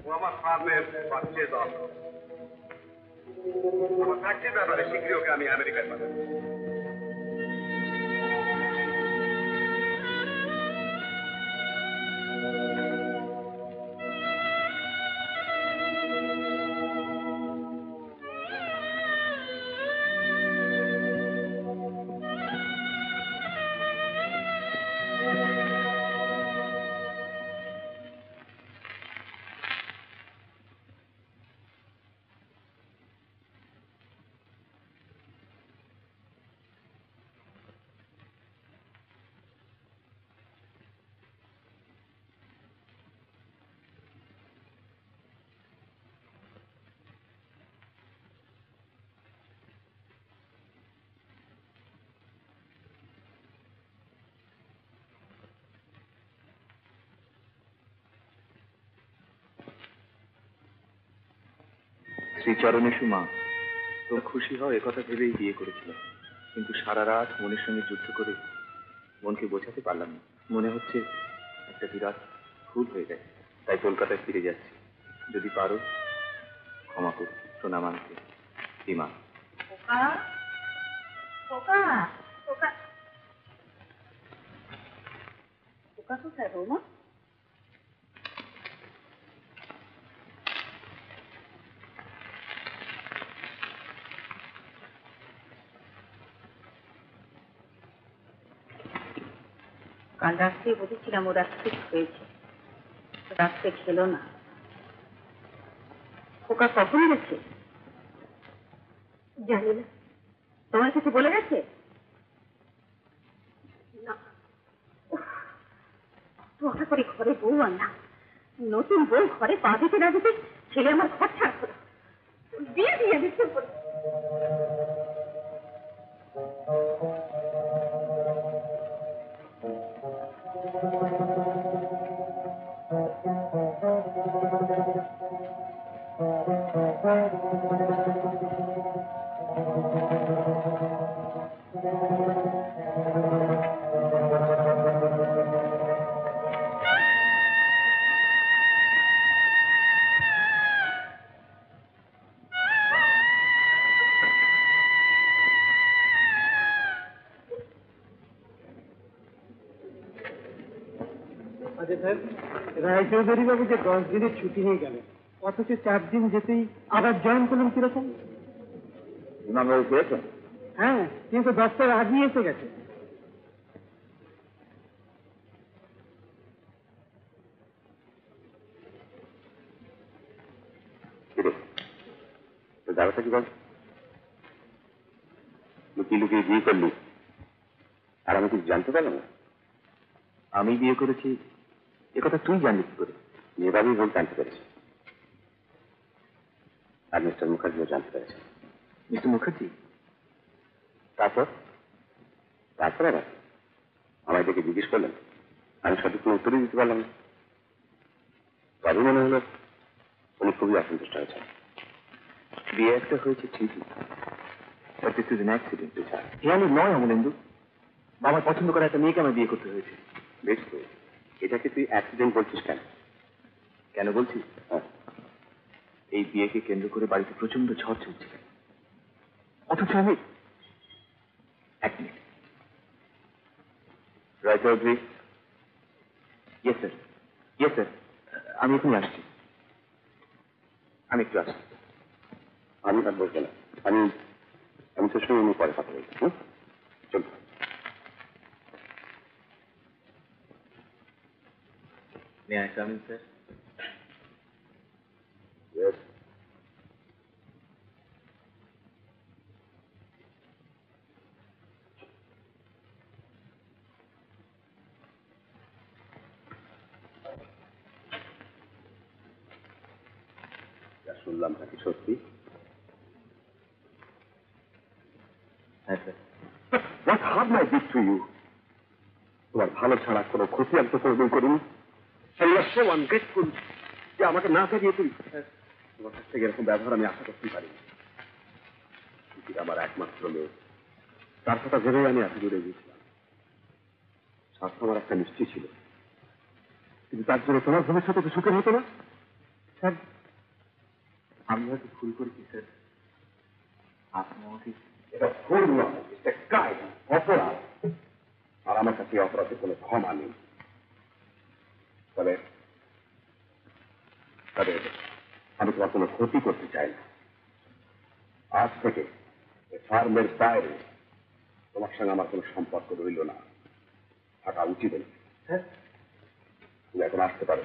ও আমার ফার্মের বাচ্চে দল আমার ফ্যাক্টরির ব্যাপারে শীঘ্রই ওকে আমি আমেরিকায় পাঠাবো। শ্রীচরণে সুমা, তোমরা খুশি হও একথা ভেবেই বিয়ে করেছিল, কিন্তু সারা রাত মনের সঙ্গে যুদ্ধ করে মনকে বোঝাতে পারলাম না। মনে হচ্ছে একটা বিরাট ভুল হয়ে গেছে, তাই কলকাতায় ফিরে যাচ্ছি। যদি পারো ক্ষমা করো সোনামানকে। সীমা। খোকা খোকা খোকা খোকা কোথায় বৌমা? কাল রাত্রে বলেছিলাম ওরা ঠিক হয়েছে, রাত্রে খেলো না। খোকা কখন গেছে জানি না, তোমার কাছে বলে গেছে? না, তো আশা করি ঘরে বউ আনলাম, নতুন বউ ঘরে পা দিতে না দিতে ছেলে আমার ঘর ছাড় করে বিয়ে দিয়ে দিচ্ছে। রায়চৌধুরী বাবু যে 10 দিনের ছুটি নিয়ে গেলেন, অথচ 4 দিন যেতেই আবার জয়েন করলেন কিরকম? ইমামবাবু পেয়েছেন? হ্যাঁ, কিন্তু 10টার আগেই এসে গেছে। দাদাটা কি বল, লুকিয়ে লুকিয়ে বিয়ে করলি আর আমি কিছু জানতে পারলাম না? আমি বিয়ে করেছি একথা তুই জানলি কি করে? এভাবেই বলতে জানতে পেরেছি, আর মিস্টার মুখার্জিও জানতে পেরেছে। মিস্টার মুখার্জি? তারপর তারপর আবার আমায় দেখে জিজ্ঞেস করলেন, আমি সঠিক কোনো উত্তরই দিতে পারলাম না। তবে মনে হলো উনি খুবই অসন্তুষ্ট হয়েছেন। বিয়ে একটা হয়েছে ঠিকই, but this is an accident. হেয়ালি নয় অমলেন্দু, বাবার পছন্দ করা একটা মেয়েকে আমার বিয়ে করতে হয়েছে। বেশ তো, এটাকে তুই অ্যাক্সিডেন্ট বলছিস কেন? কেন বলছি? এই বিয়েকে কেন্দ্র করে বাড়িতে প্রচন্ড ঝড় চলছে, অথচ আমি এক মিনিট। Roy Chowdhury. Yes sir, yes sir, আমি এখনই আসছি। আমি একটু আসছি। আমি আর বলবো না, আমি তো শুনে পরে কথা বলছি। চল। May I come in, sir? Yes. যা শুনলাম নাকি সত্যি? হ্যাঁ sir. What harm I did to you? তোমার ভালো ছাড়া কোনো ক্ষতি আমি তো কোনোদিন করিনি। So ungrateful যে আমাকে না জানিয়ে তুই তোমার কাছ থেকে এরকম ব্যবহার আমি আশা করতেই পারিনি। আমার একমাত্র মেয়ে, তার কথা ভেবেই আমি এত দূরে গিয়েছিলাম। আর তোমার একটা নিশ্চয় ছিল, কিন্তু তার জন্য তোমার ভবিষ্যতে তো সুখের হতো না। স্যার, আমি হয়তো ভুল করেছি স্যার, আপনি আমাকে। এটা ভুল নয়, এটা কাজ, অপরাধ। আর আমার কাছে এই অপরাধের কোনো ক্ষমা নেই। তবে তবে আমি তোমার কোনো ক্ষতি করতে চাই না। আজ থেকে ফার্মের বাইরে তোমার সঙ্গে আমার কোনো সম্পর্ক রইল না, থাকা উচিত নেই। হ্যাঁ, তুমি এখন আসতে পারো।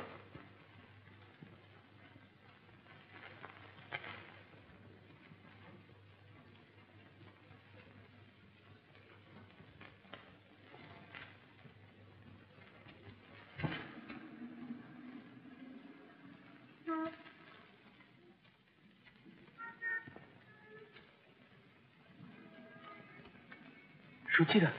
সুচিরা,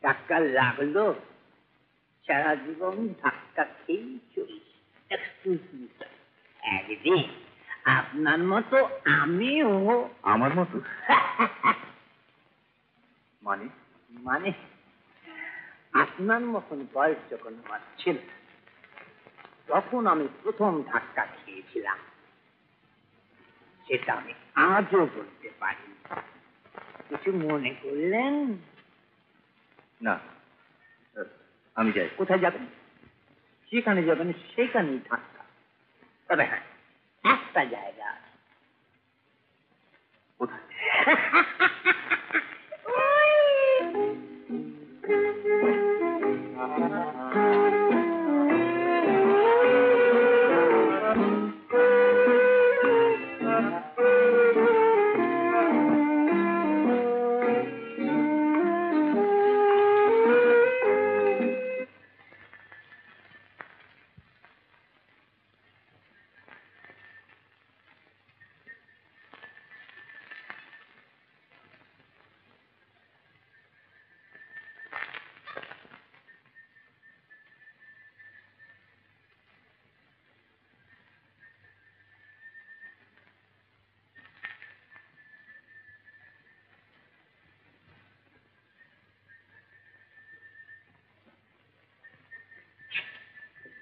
ধাক্কা লাগলো, সারা জীবন ধাক্কা খেয়েই চলিস। একদিন আপনার মতো আমিও। আমার মতো মানে? মানে আপনার মতন বয়স যখন আমার ছিল, তখন আমি প্রথম ধাক্কা খেয়েছিলাম। সেটা আমি আজও বলতে পারি। কিছু মনে করলেন না, আমি যাই। কোথায় যাবেন? যেখানে যাবেন সেখানেই ধাক্কা। তবে হ্যাঁ, একটা জায়গা আছে। কোথায়?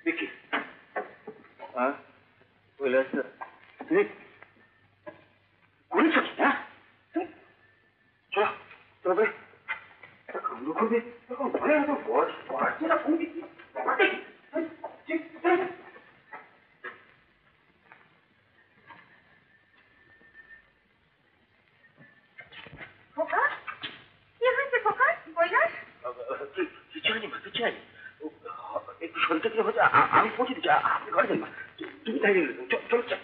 দেখি চলে আসছে। তুমি করেছো কি? হ্যাঁ, চলো তবে কামড় করবে তখন ভয় হতো। বয়স বাড়ছে না কমবে কি? খোকা, কি হয়েছে খোকা? কৈলাস, কিছু হয়নি মা, কিছু হয়নি। একটু শরীরটা কি হচ্ছে, আমি পৌঁছে দিচ্ছি। আপনি ঘরে যান মা, তুমি তাই চলো চলো।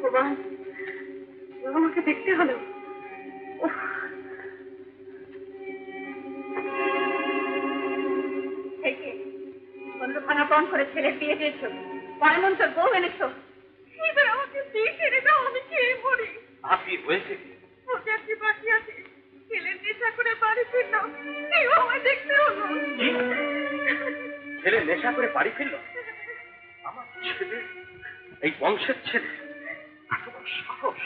ভগবান, আমাকে দেখতে হলো। উফ, থেকে বন্ধ ভাঙা পণ করে ছেলে বিয়ে দিয়েছো, পরে মন তোর বউ এনেছো। এবার আমাকে দিয়ে ছেড়ে দাও, আমি খেয়ে মরি। আপনি হয়েছে কি? ওকে একটি বাকি আছে, ছেলের নেশা করে বাড়ি ফিরলো, কেউ আমায় দেখতে হলো। ছেলে নেশা করে বাড়ি ফিরল? আমার ছেলে, এই বংশের ছেলে, এত বড় সাহস!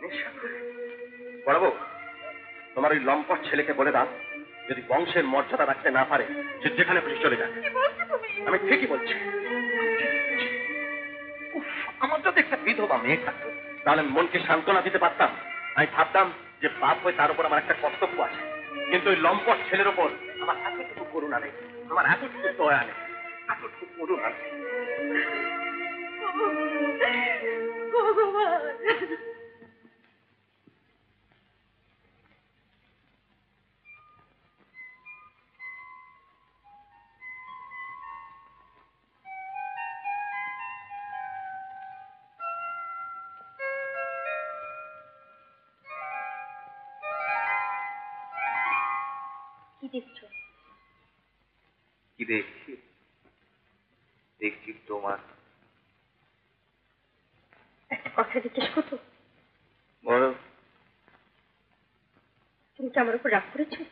নেশা করে? বড় বউ, তোমার ওই লম্পট ছেলেকে বলে দাও, যদি বংশের মর্যাদা রাখতে না পারে, সে যেখানে খুশি চলে যাবে। কি বলছো তুমি? আমি ঠিকই বলছি। উফ, আমার যদি একটা বিধবা মেয়ে থাকতো, তাহলে আমি মনকে সান্ত্বনা দিতে পারতাম। আমি ভাবতাম যে বাপ হয়ে তার উপর আমার একটা কর্তব্য আছে। কিন্তু ওই লম্পট ছেলের উপর আমার এতটুকু করুণা নেই, আমার এতটুকু দয়া নেই, এতটুকু করুণা নেই। ভগবান, কি দেখছো? কি দেখছি? দেখছি তোমার। একটা কথা জিজ্ঞেস করবো? বলো। তুমি কি আমার উপর রাগ করেছো?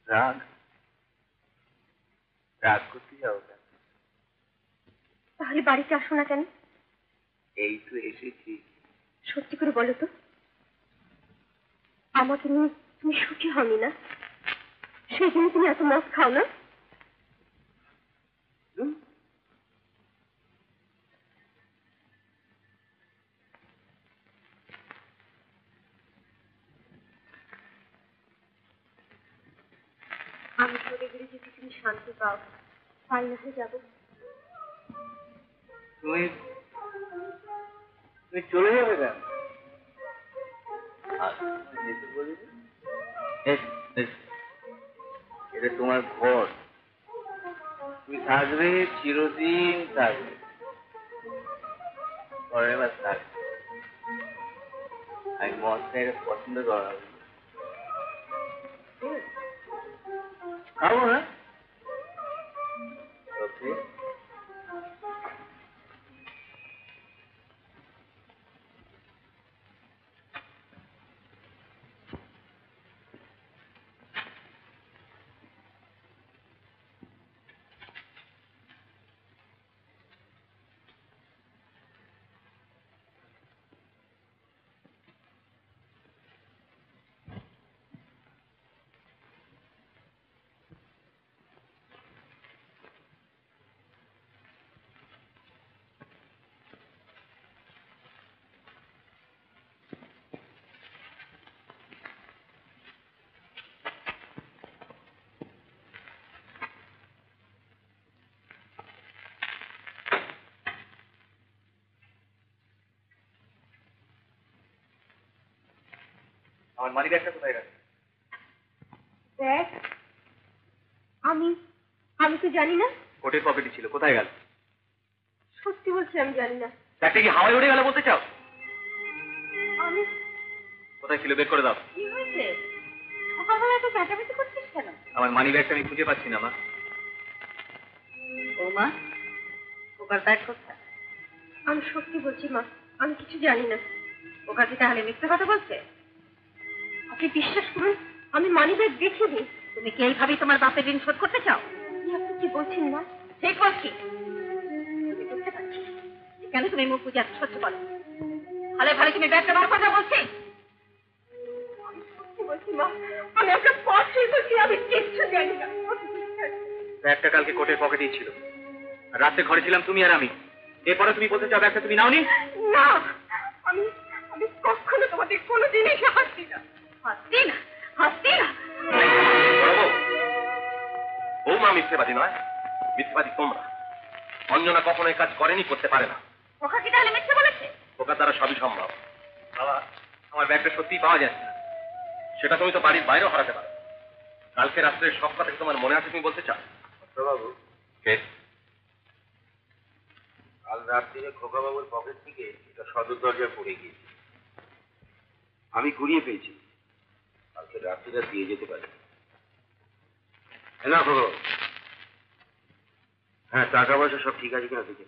রাগ? রাগ করতে যাও কেন? তাহলে বাড়িতে আসো না কেন? এই তো এসেছি। সত্যি করে বলো তো, আমাকে নিয়ে তুমি সুখী হওনি না? সেই জন্য তুমি এত মদ খাও না? আমি চলে গেলে যদি তুমি শান্তি পাও, তাই না হয়ে যাবো। তুমি তুমি চলে যাবে কেন? যেতে বলিনি? এটা তোমার ঘর, তুমি থাকবে, চিরদিন থাকবে, ফরএভার থাকবে। আমি মদটা এটা পছন্দ করা খাবো না। ওকে। আমার মানি ব্যাগটা কোথায় গেল? দেখ, আমি আমি তো জানি না। কোটের পকেটে ছিল, কোথায় গেল? সত্যি বলছি, আমি জানি না। ব্যাগটা কি হাওয়ায় উড়ে গেল বলতে চাও? আমি কোথায় ছিল বের করে দাও। কি হয়েছে? সকালবেলা তো চেঁচামেচি করছিস কেন? আমার মানি ব্যাগটা আমি খুঁজে পাচ্ছি না মা। বৌমা, ওকার ব্যাগ কোথায়? আমি সত্যি বলছি মা, আমি কিছু জানি না। ওকা কি তাহলে মিথ্যে কথা বলছে? আপনি বিশ্বাস করুন, আমি মানি ব্যাগ দেখিনি। তুমি কি এইভাবেই তোমার বাপের ঋণ শোধ করতে চাও? আপনি কি বলছেন না? ঠিক বলছি। তুমি বুঝতে পারছি কেন তুমি মুখ বুঝে সহ্য করো। ভালো ভালো তুমি ব্যাগটা বার কথা বলছি। আমি সত্যি বলছি মা, আমি একটা পথই বলছি, আমি কিচ্ছু জানি না। ব্যাগটা কালকে কোটের পকেটেই ছিল, আর রাতে ঘরে ছিলাম তুমি আর আমি। এরপরে তুমি বলতে চাও ব্যাগটা তুমি নাওনি? না, আমি আমি কখনো তোমাদের কোনো জিনিস হাসছি না, হাসছি না, হাসছি না। বৌমা মিথ্যেবাদী নয়, মিথ্যেবাদী তোমরা। অঞ্জনা কখনো এই কাজ করেনি, করতে পারে না। ওকা কি তাহলে মিথ্যে বলেছে? ওকার দ্বারা সবই সম্ভব। বাবা, আমার ব্যাগটা সত্যিই পাওয়া যাচ্ছে না। সেটা তুমি তো বাড়ির বাইরেও হারাতে পারো। কালকে রাত্রে সব কথা কি তোমার মনে আছে তুমি বলতে চাও? বাবু, কে? কাল রাত্রিরে খোকাবাবুর পকেট থেকে এটা সদর দরজায় পড়ে গিয়েছে। আমি কুড়িয়ে পেয়েছি, কালকে রাত্রিটা দিয়ে যেতে পারি না খোকা। হ্যাঁ, টাকা পয়সা সব ঠিক আছে কিনা দেখে।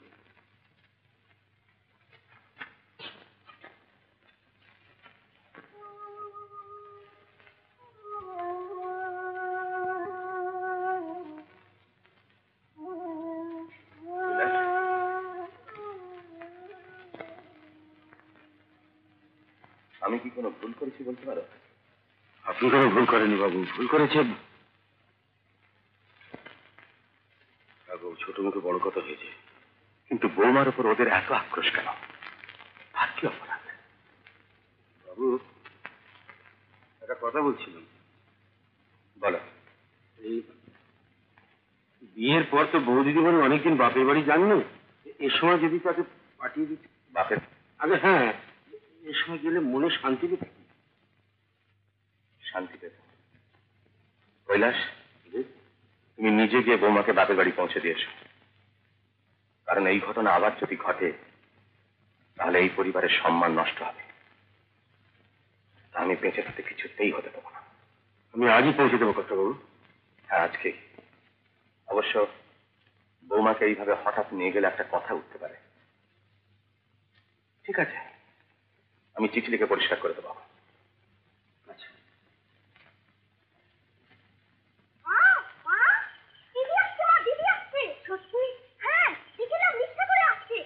আমি কি কোনো ভুল করেছি বলতে পারো? আপনি কোনো ভুল করেননি বাবু, ভুল করেছেন বাবু। ছোট মুখে বড় কথা হয়েছে। কিন্তু বৌমার উপর ওদের এত আক্রোশ কেন? আর কি অপরাধ? বাবু, একটা কথা বলছিলাম। বলো। এই বিয়ের পর তো বৌদিদি বলে অনেকদিন বাপের বাড়ি যাননি, এ সময় যদি তাকে পাঠিয়ে দিচ্ছে। বাপের আরে হ্যাঁ, এ সময় গেলে মনে শান্তি পেত। শান্তি পেত? কৈলাস, তুমি নিজে গিয়ে বৌমাকে বাপের বাড়ি পৌঁছে দিয়েছো। কারণ এই ঘটনা আবার যদি ঘটে, তাহলে এই পরিবারের সম্মান নষ্ট হবে। তা আমি বেঁচে থাকতে কিছুতেই হতে দেবো না। আমি আজই পৌঁছে দেবো কর্তাবাবু। হ্যাঁ, আজকে। অবশ্য বৌমাকে এইভাবে হঠাৎ নিয়ে গেলে একটা কথা উঠতে পারে। ঠিক আছে, আমি চিঠি লিখে পরিষ্কার করে দেবো। আচ্ছা। মা, মা, দিদি আসছে, মা, দিদি আসছে। সত্যি? হ্যাঁ, দিদি না মিথ্যা করে আসছে।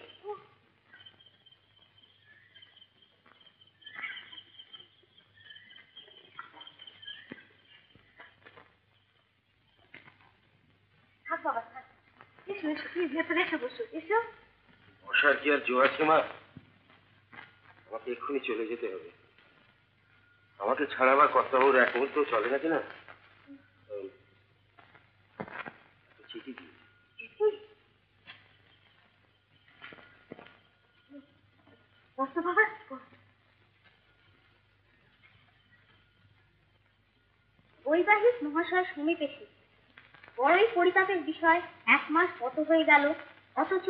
থাক বাবা, থাক। এসো, এসো, তুমি ভেতরে এসে বসো, এসো। বসার কি আর জো আছে মা? আমাকে এক্ষুনি চলে যেতে হবে। আমাকে ছাড়া আবার কর্তাবাবুর এক মুহূর্ত চলে নাকি না? চিঠি কি? বসো বাবা, বৈবাহিক মহাশয় সমীপ এসে বড়ই পরিতাপের বিষয়, 1 মাস কত হয়ে গেল, অথচ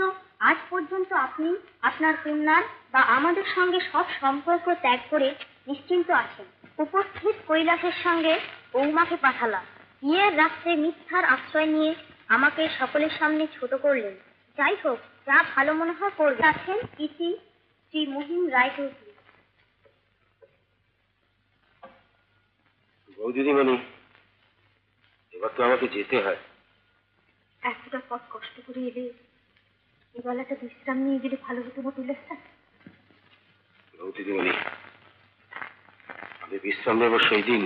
আজ পর্যন্ত আপনি আপনার কন্যার বা আমাদের সঙ্গে সব সম্পর্ক ত্যাগ করে নিশ্চিন্ত আছেন। উপস্থিত কৈলাসের সঙ্গে বৌমাকে পাঠালাম। বিয়ের রাত্রে মিথ্যার আশ্রয় নিয়ে আমাকে সকলের সামনে ছোট করলেন। যাই হোক, যা ভালো মনে হয় করবে। আছেন ইতি শ্রী মহিম রায়চৌধুরী। বৌদিদিমণি, এবার তো আমাকে যেতে হয়। এতটা পথ কষ্ট করে এলে এবেলাটা বিশ্রাম নিয়ে গেলে ভালো হতো না কৈলাসটা? বৌদিদিমণি, আমি বিশ্রাম নেব সেই দিন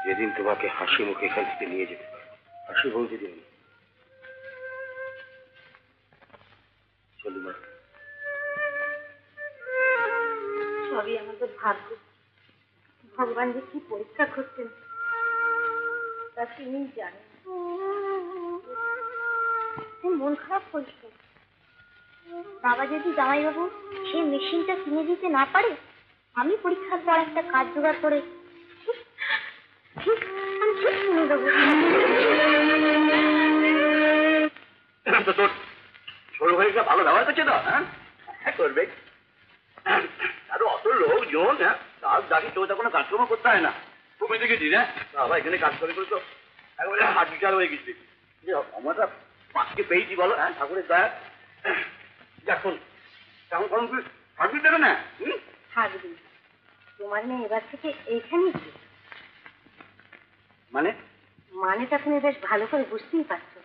যেদিন তোমাকে হাসি মুখে এখান থেকে নিয়ে যেতে পারবো। হাসি বৌদিদিমণি, চলুন মা। সবই আমাদের ভাগ্য। ভগবান যে কি পরীক্ষা করছেন তা তিনি জানেন। মন খারাপ করছে। বাবা যদি জামাইবাবু সেই মেশিনটা কিনে দিতে না পারে, আমি পরীক্ষার পর একটা কাজ জোগাড় করে ঠিক আমি ঠিক কিনে দেবো। তো তোর ছোট ভাইটা ভালো ব্যবহার করছে তো? হ্যাঁ, করবে। আরো অত লোকজন, তার দাঁড়িয়ে তোর কোনো কাজকর্ম করতে হয় না। তুমি দেখেছিস? হ্যাঁ বাবা, এখানে কাজ করে করে তো একেবারে হাত বিচার হয়ে গেছি। আমরা পাঁচকে পেয়েছি বলো। হ্যাঁ, ঠাকুরের দয়া। এখন কেমন কম থাকবি দেবে না? থাকবি। তোমার মেয়ে এবার থেকে এইখানেই কি? মানে মানেটা তুমি বেশ ভালো করে বুঝতেই পারছো।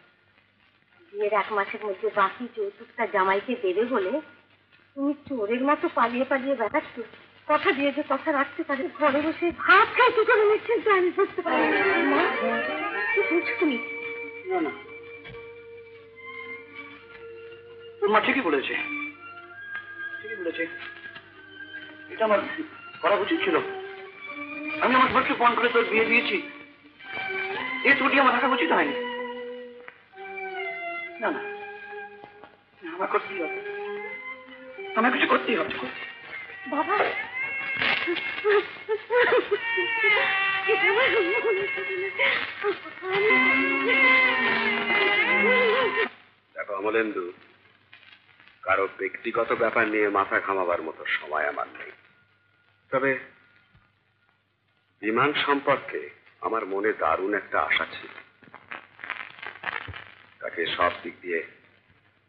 বিয়ের 1 মাসের মধ্যে বাকি যৌতুকটা জামাইকে দেবে বলে তুমি চোরের মতো পালিয়ে পালিয়ে বেড়াচ্ছ। কথা দিয়ে যে কথা রাখতে পারে, ঘরে বসে ভাত খাই কি করে নিচ্ছেন তো আমি বুঝতে পারি না। কি বুঝছো তুমি? না না, তোর মা ঠিকই বলেছে, ঠিকই বলেছে। এটা আমার করা উচিত ছিল। আমি আমার ঘরকে ফোন করে তোর বিয়ে দিয়েছি, এ ত্রুটি আমার রাখা উচিত হয়নি। না না, আমার করতেই হবে, আমার কিছু করতেই হবে। বাবা, দেখো অমলেন্দু, কারো ব্যক্তিগত ব্যাপার নিয়ে মাথা ঘামাবার মতো সময় আমার নেই। তবে বিমান সম্পর্কে আমার মনে দারুণ একটা আশা ছিল। তাকে সব দিক দিয়ে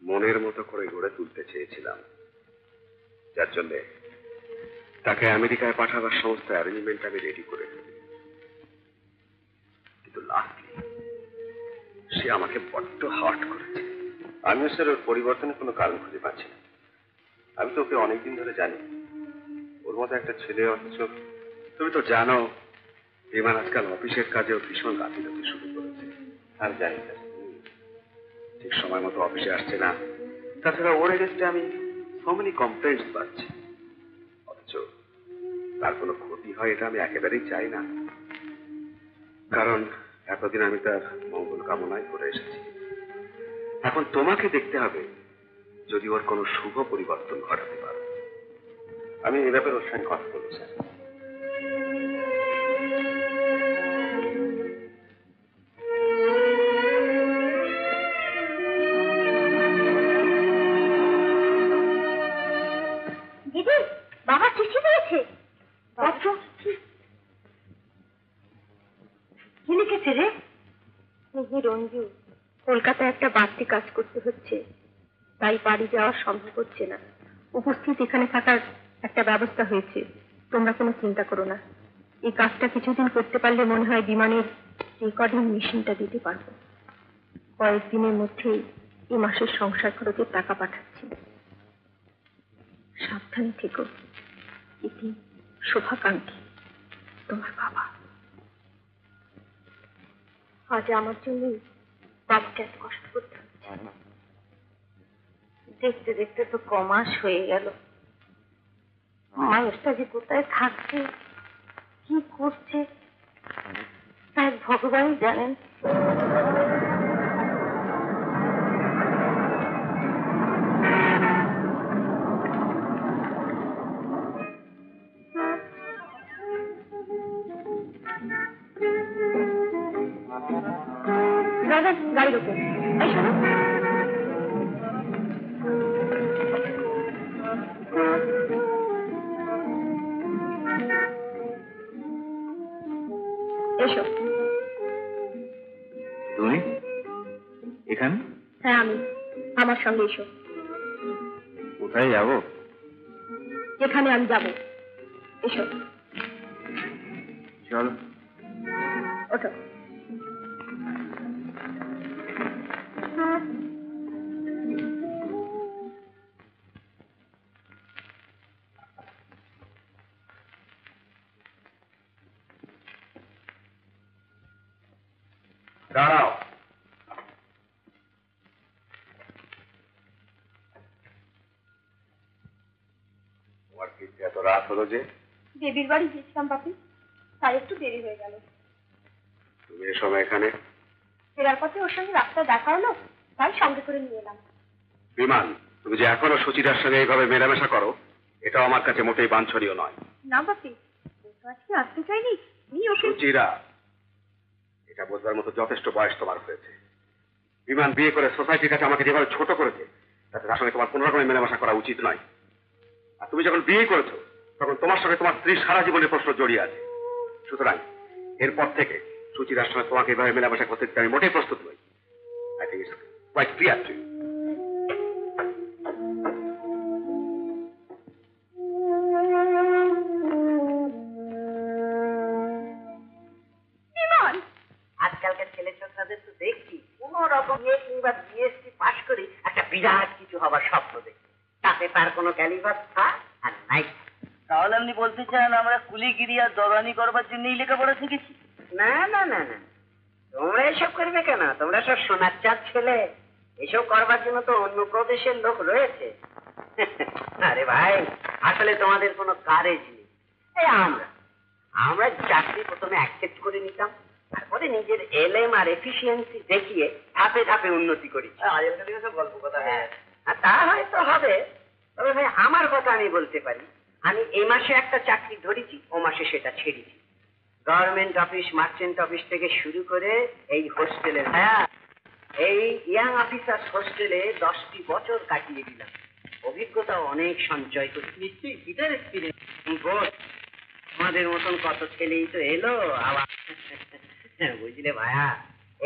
মনের মতো করে গড়ে তুলতে চেয়েছিলাম, যার জন্যে তাকে আমেরিকায় পাঠাবার সমস্ত অ্যারেঞ্জমেন্ট আমি রেডি করে ফেলি। কিন্তু লাস্টলি সে আমাকে বড্ড হার্ট করেছে। আমিও স্যার ওর পরিবর্তনের কোনো কারণ খুঁজে পাচ্ছি না। আমি তো ওকে অনেকদিন ধরে জানি। ওর মতো একটা ছেলে, অথচ তুমি তো জানো বিমান আজকাল অফিসের কাজেও ভীষণ গাফিলতি শুরু করেছে। আমি জানি স্যার, ঠিক সময় মতো অফিসে আসছে না। তাছাড়া ওর এগেস্টে আমি সো মেনি কমপ্লেন্টস পাচ্ছি, অথচ তার কোনো ক্ষতি হয় এটা আমি একেবারেই চাই না। কারণ এতদিন আমি তার মঙ্গল কামনাই করে এসেছি। এখন তোমাকে দেখতে হবে যদি ওর কোনো শুভ পরিবর্তন ঘটাতে পারো। আমি এ ব্যাপারে ওর সঙ্গে কথা বলবো স্যার। দিদি, বাবা চিঠি পেয়েছে। কি লিখেছে রে? রঞ্জু, কলকাতায় একটা বাড়তি কাজ করতে হচ্ছে, তাই বাড়ি যাওয়া সম্ভব হচ্ছে না। উপস্থিত এখানে থাকার একটা ব্যবস্থা হয়েছে, তোমরা কোনো চিন্তা করো না। এই কাজটা কিছুদিন করতে পারলে মনে হয় বিমানের রেকর্ডিং মেশিনটা দিতে পারবো। কয়েকদিনের মধ্যেই এই মাসের সংসার খরচের টাকা পাঠাচ্ছি। সাবধানে থেকো। এটি শুভাকাঙ্ক্ষী, তোমার বাবা। আজ আমার জন্য বাবাকে এত কষ্ট করতে হচ্ছে। দেখতে দেখতে তো কমাস হয়ে গেল। মানুষটা যে কোথায় থাকছে, কি করছে, তা ভগবানই জানেন। গাড়ি রোকে, এই শোনো, এসো। তুমি এখানে? হ্যাঁ, আমি। আমার সঙ্গে এসো। কোথায় যাবো? যেখানে আমি যাবো, এসো। চলো। ওঠো। দাঁড়াও। তোমার কি এত রাত হলো যে? দেবীর বাড়ি গেছিলাম বাপি, তাই একটু দেরি হয়ে গেল। তুমি এ সময় এখানে? ফেরার পথে ওর সঙ্গে রাস্তায় দেখা হলো, তাই সঙ্গে করে নিয়ে এলাম। বিমান, তুমি যে এখনো সুচিতার সঙ্গে এইভাবে মেলামেশা করো, এটাও আমার কাছে মোটেই বাঞ্ছনীয় নয়। না বাপি, ও তো আজকে আসতে চাইনি। সুচিরা, এটা বোঝবার মতো যথেষ্ট বয়স তোমার হয়েছে। বিমান বিয়ে করে সোসাইটির কাছে আমাকে যেভাবে ছোট করেছে, তাতে তার সঙ্গে তোমার কোনো রকমের মেলামেশা করা উচিত নয়। আর তুমি যখন বিয়ে করেছো, তখন তোমার সঙ্গে তোমার স্ত্রীর সারা জীবনের প্রশ্ন জড়িয়ে আছে। সুতরাং এরপর থেকে সুচিরার সঙ্গে তোমাকে এভাবে মেলামেশা করতে দিতে আমি মোটেই প্রস্তুত নই। I think it's quite clear to you. আজকালকার ছেলে ছোটদের তো দেখছি কোন রকম কিংবা বিএসসি পাশ করে একটা বিরাট কিছু হবার স্বপ্ন দেখি, তাতে তার কোনো ক্যালিবার আর নাই। তাহলে আপনি বলতে চান আমরা কুলিগিরি আর দরানি করবার জন্যই লেখাপড়া শিখেছি? না না না না, তোমরা এসব করবে কেন? তোমরা সব সোনার চাঁদ ছেলে, এসব করবার জন্য তো অন্য প্রদেশের লোক রয়েছে। আরে ভাই, আসলে তোমাদের কোনো কারেজ নেই। এই আমরা চাকরি প্রথমে অ্যাকসেপ্ট করে নিতাম, তারপরে নিজের এলএম আর এফিসিয়েন্সি দেখিয়ে ধাপে ধাপে উন্নতি করি। গল্প কথা। আর তা হয়তো হবে, তবে ভাই আমার কথা আমি বলতে পারি, আমি এই মাসে একটা চাকরি ধরেছি, ও মাসে সেটা ছেড়েছি। গভর্নমেন্ট অফিস, মার্চেন্ট অফিস থেকে শুরু করে এই হোস্টেলের, হ্যাঁ এই ইয়াং অফিসার্স হোস্টেলে 10টি বছর কাটিয়ে দিলাম। অভিজ্ঞতা অনেক সঞ্চয় করি। নিশ্চয়ই গিটার এক্সপিরিয়েন্স। আমাদের মতন কত ছেলেই তো এলো আবার। বুঝলে ভাইয়া,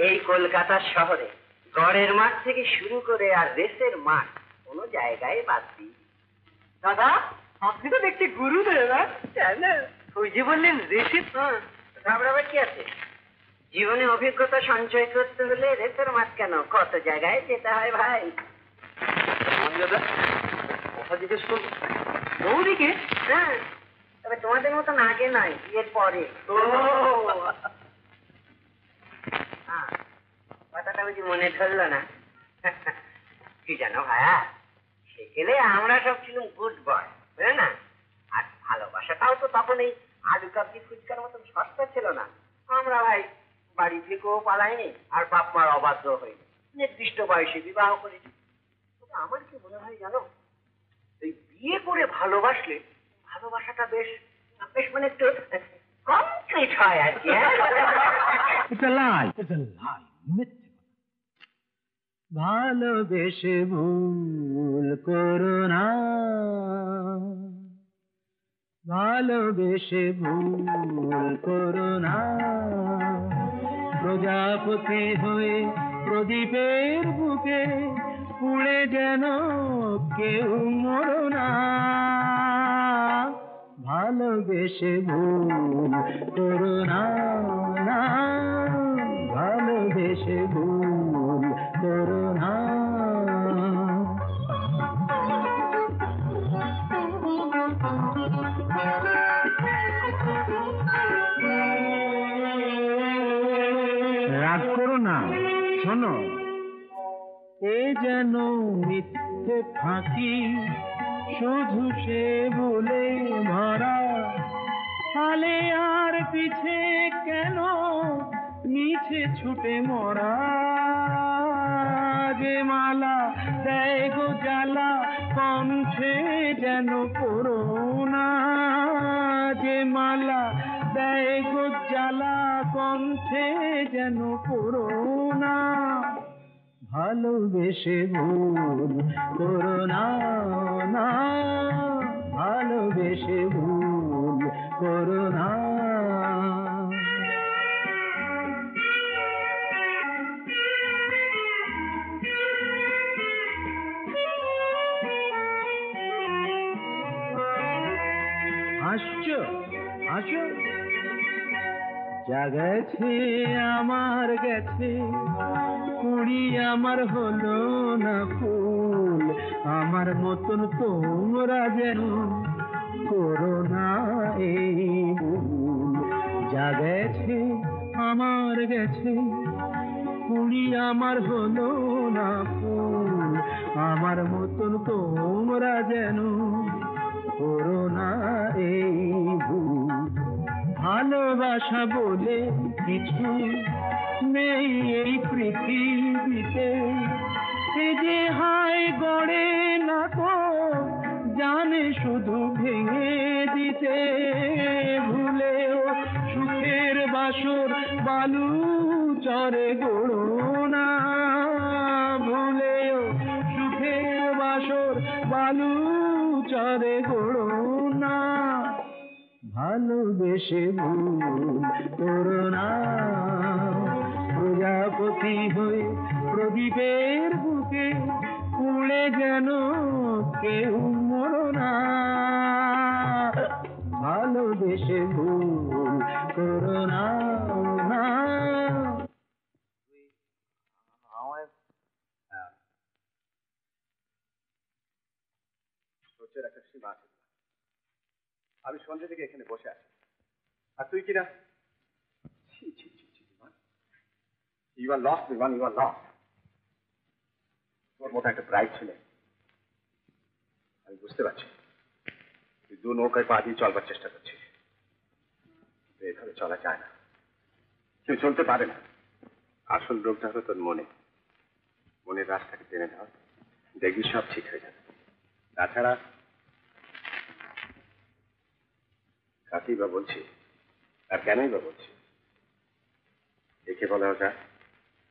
এই কলকাতা শহরে গড়ের মাঠ থেকে শুরু করে আর রেসের মাঠ কোনো জায়গায় বাদ দিই। দাদা, আপনি তো দেখছি গুরুদেব। ওই যে বললেন রেসে, ঘাবড়াবার কি আছে? জীবনে অভিজ্ঞতা সঞ্চয় করতে হলে রেসের মাঠ কেন, কত জায়গায় যেতে হয় ভাই। দাদা কথা জিজ্ঞেস করবো বৌদিকে? হ্যাঁ, তবে তোমাদের মতন আগে নয়, বিয়ের পরে। হ্যাঁ, কথাটা বুঝি মনে ধরলো না? কি জানো ভাইয়া, সেকেলে আমরা সব ছিলাম গুড বয়, বুঝলে না? আর ভালোবাসাটাও তো তখন এই আলু কাবলি ফুচকার মতন সস্তা ছিল না। আমরা ভাই বাড়ি থেকেও পালাইনি, আর বাপ মার অবাধ্য হইনি, নির্দিষ্ট বয়সে বিবাহ করেছি। তবে আমার কি মনে হয় জানো, এই বিয়ে করে ভালোবাসলে ভালোবাসাটা বেশ বেশ মানে একটু কমপ্লিট হয় আর কি। ভালোবেসে ভুল করো না, ভালোবেসে ভুল করো না, প্রজাপতি হয়ে প্রদীপের বুকে পুড়ে যেন কেউ মরো না, ভালোবেসে ভুল করো না, না ভালোবেসে ভুল করো না। রাগ করো না, শোনো, এ যেন মিথ্যে ফাঁকি, শুধু সে বলে ভরা, হালে আর পিছে কেন মিছে ছুটে মরা, যে মালা দেয় গো জ্বালা কণ্ঠে যেন করোনা, যে মালা দেয় গো জ্বালা কণ্ঠে যেন করোনা, ভালোবেসে ভুল করো না, না ভালোবেসে ভুল করো না। হাসছো, হাসো, যা গেছে আমার গেছে, কুড়ি আমার হলো না ফুল, আমার মতন তোমরা যেন করো না এই ভুল। যা গেছে আমার গেছে, কুড়ি আমার হলো না ফুল, আমার মতন তোমরা যেন করো না এই ভুল। ভালোবাসা বলে কিছু নেই এই পৃথিবীতে, সে যে হায় গড়ে না তো জানে শুধু ভেঙে দিতে, ভুলেও সুখের বাসর বালু চরে গড়ো না, ভুলেও সুখের বাসর বালু চরে গড়ো না, ভালোবেসে ভুল করো না, প্রজাপতি হয়ে প্রদীপের বুকে পুড়ে যেন কেউ মরো না, ভালোবেসে ভুল করো না, না। সোচের একটা সীমা আছে। আমি সন্ধ্যে থেকে এখানে বসে আছি, আর তুই কিনা ইউ আর লস্ট বিমান, ইউ আর লস্ট। তোর মতো একটা ব্রাইট ছেলে আমি বুঝতে পারছি, তুই দু নৌকায় পা দিয়ে চলবার চেষ্টা করছিস, এভাবে চলা যায় না, কেউ চলতে পারে না। আসল রোগটা হলো তোর মনে, মনের রাস্তাকে টেনে ধর, দেখবি সব ঠিক হয়ে যাবে। তাছাড়া কাকেই বা বলছি আর কেনই বা বলছি, একে বলা ওটা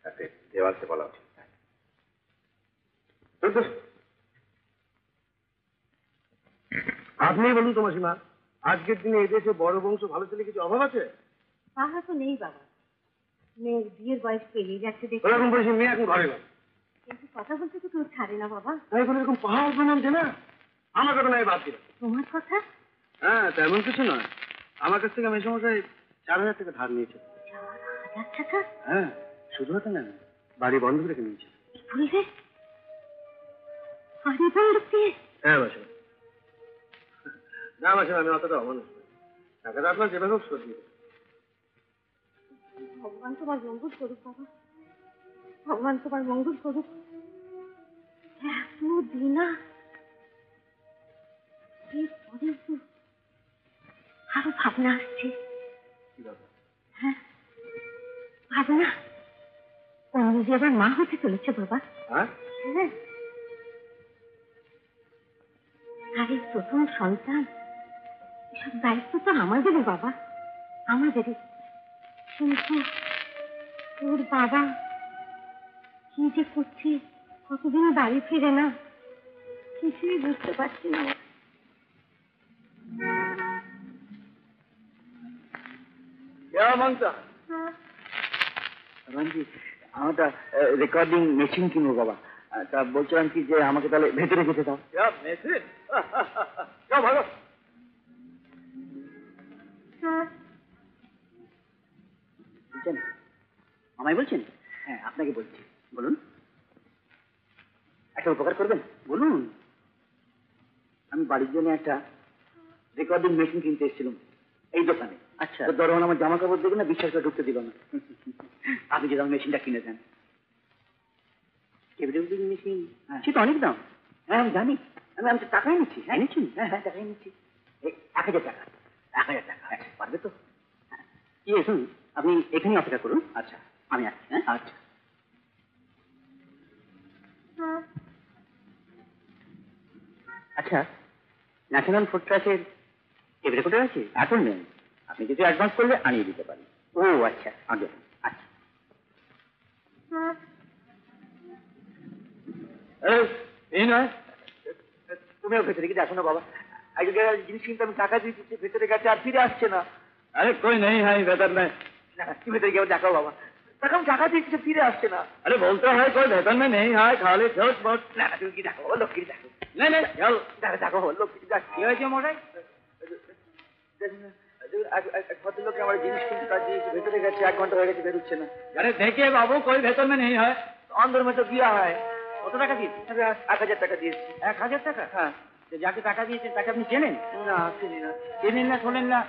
তাতে দেওয়ালকে বলা উচিত। আপনি বলুন তো মাসিমা, আজকের দিনে এদেশে বড় বংশ ভালো ছেলে কিছু অভাব আছে? তাহা তো নেই বাবা, মেয়ের বিয়ের বয়স পেরিয়ে যাচ্ছে দেখে, ওরকম বয়সে মেয়ে এখন ঘরে না, কিন্তু কথা বলতে তো কেউ ছাড়ে না বাবা। তাই বলে এরকম পাহাড় বানাচ্ছে না, আমার কথা নয় বাদ দিলাম। তোমার কথা? হ্যাঁ, তেমন কিছু নয়, আমার কাছ থেকে মেসমশাই 4,000 টাকা ধার নিয়েছে। 4,000 টাকা? হ্যাঁ, শুধু হাতে না, বাড়ি বন্ধ রেখে নিয়েছে। কি বললে? বাড়ি বন্ধ দিয়ে? হ্যাঁ মাসিমা। না মাসিমা, আমি অতটা অমানুষ নই, টাকাটা আপনার যেভাবে হোক শোধ দিতে। ভগবান তোমার মঙ্গল করুক বাবা, ভগবান তোমার মঙ্গল করুক। এত দিনা এরপরে তো আরো ভাবনা আসছে। হ্যাঁ, ভাবনা তুমি যে আবার মা হতে চলেছে বাবা। হ্যাঁ, হ্যাঁ, আর এই প্রথম সন্তান, এসব দায়িত্ব তো আমাদেরই বাবা, আমাদেরই। কিন্তু ওর বাবা কি যে করছে, কতদিন বাড়ি ফিরে না, কিছুই বুঝতে পারছি না। মাংসা রঞ্জি, আমরা রেকর্ডিং মেশিন কিনবো বাবা। তা বলছিলাম কি যে আমাকে তাহলে ভেতরে যেতে দাও। মেশিন যাও ভালো। বলছেন আমায় বলছেন? হ্যাঁ আপনাকে বলছি, বলুন। একটা উপকার করবেন, বলুন। আমি বাড়ির জন্য একটা রেকর্ডিং মেশিন কিনতে এসেছিলাম এই দোকানে। আচ্ছা, দরওয়ান আমার জামা কাপড় দেখে না বিশ্বাস করে ঢুকতে দিল না। আপনি যদি আমার মেশিনটা কিনে দেন। রেকর্ডিং মেশিন সে তো অনেক দাম। হ্যাঁ আমি জানি, আমি তো টাকাই নিচ্ছি। হ্যাঁ নিচ্ছি, হ্যাঁ হ্যাঁ টাকাই নিচ্ছি। 1000 টাকা। 1000 টাকা পারবে তো? ইয়ে শুনুন, আপনি এখানেই অপেক্ষা করুন। আচ্ছা আমি আসছি। হ্যাঁ আচ্ছা। আচ্ছা, ন্যাশনাল ফুড ট্রাস্টের টেপ রেকর্ডার আছে? এখন নেই, আপনি কিছু অ্যাডভান্স করলে আনিয়ে দিতে পারেন। ও আচ্ছা, আগে আচ্ছা। এই নয়, তুমিও ভেতরে গিয়ে দেখো না বাবা। আগে জিনিস কিন্তু আমি টাকা দিয়ে দিচ্ছি, ভেতরে গেছে আর ফিরে আসছে না। अरे कोई नहीं है वेतन में। না তুমি ভেতরে গিয়ে দেখো বাবা, টাকা আমি টাকা দিয়ে দিচ্ছি ফিরে আসছে না। अरे बोलते हैं कोई वेतन में नहीं है, खाली झूठ बोट। না না তুমি কি দেখো বাবা, লক্ষ্মী দেখো। नहीं नहीं चल। দেখো দেখো বাবা, লক্ষ্মী দেখ কি হয়েছে মশাই? ভদ্রলোক আমার জিনিস কিনতে কাজ দিয়েছে, ভেতরে গেছে 1 ঘন্টা হয়ে গেছে, বেরোচ্ছে না। अरे देखिए बाबू कोई वेतन में नहीं है। অন্ধের মতো দিয়া হয়। কত টাকা দিয়েছে? 1000 টাকা দিয়েছি। 1000 টাকা? হ্যাঁ। তো যাকে টাকা দিয়েছেন তাকে আপনি চেনেন? না চিনি না। চেনেন না, শোনেন না,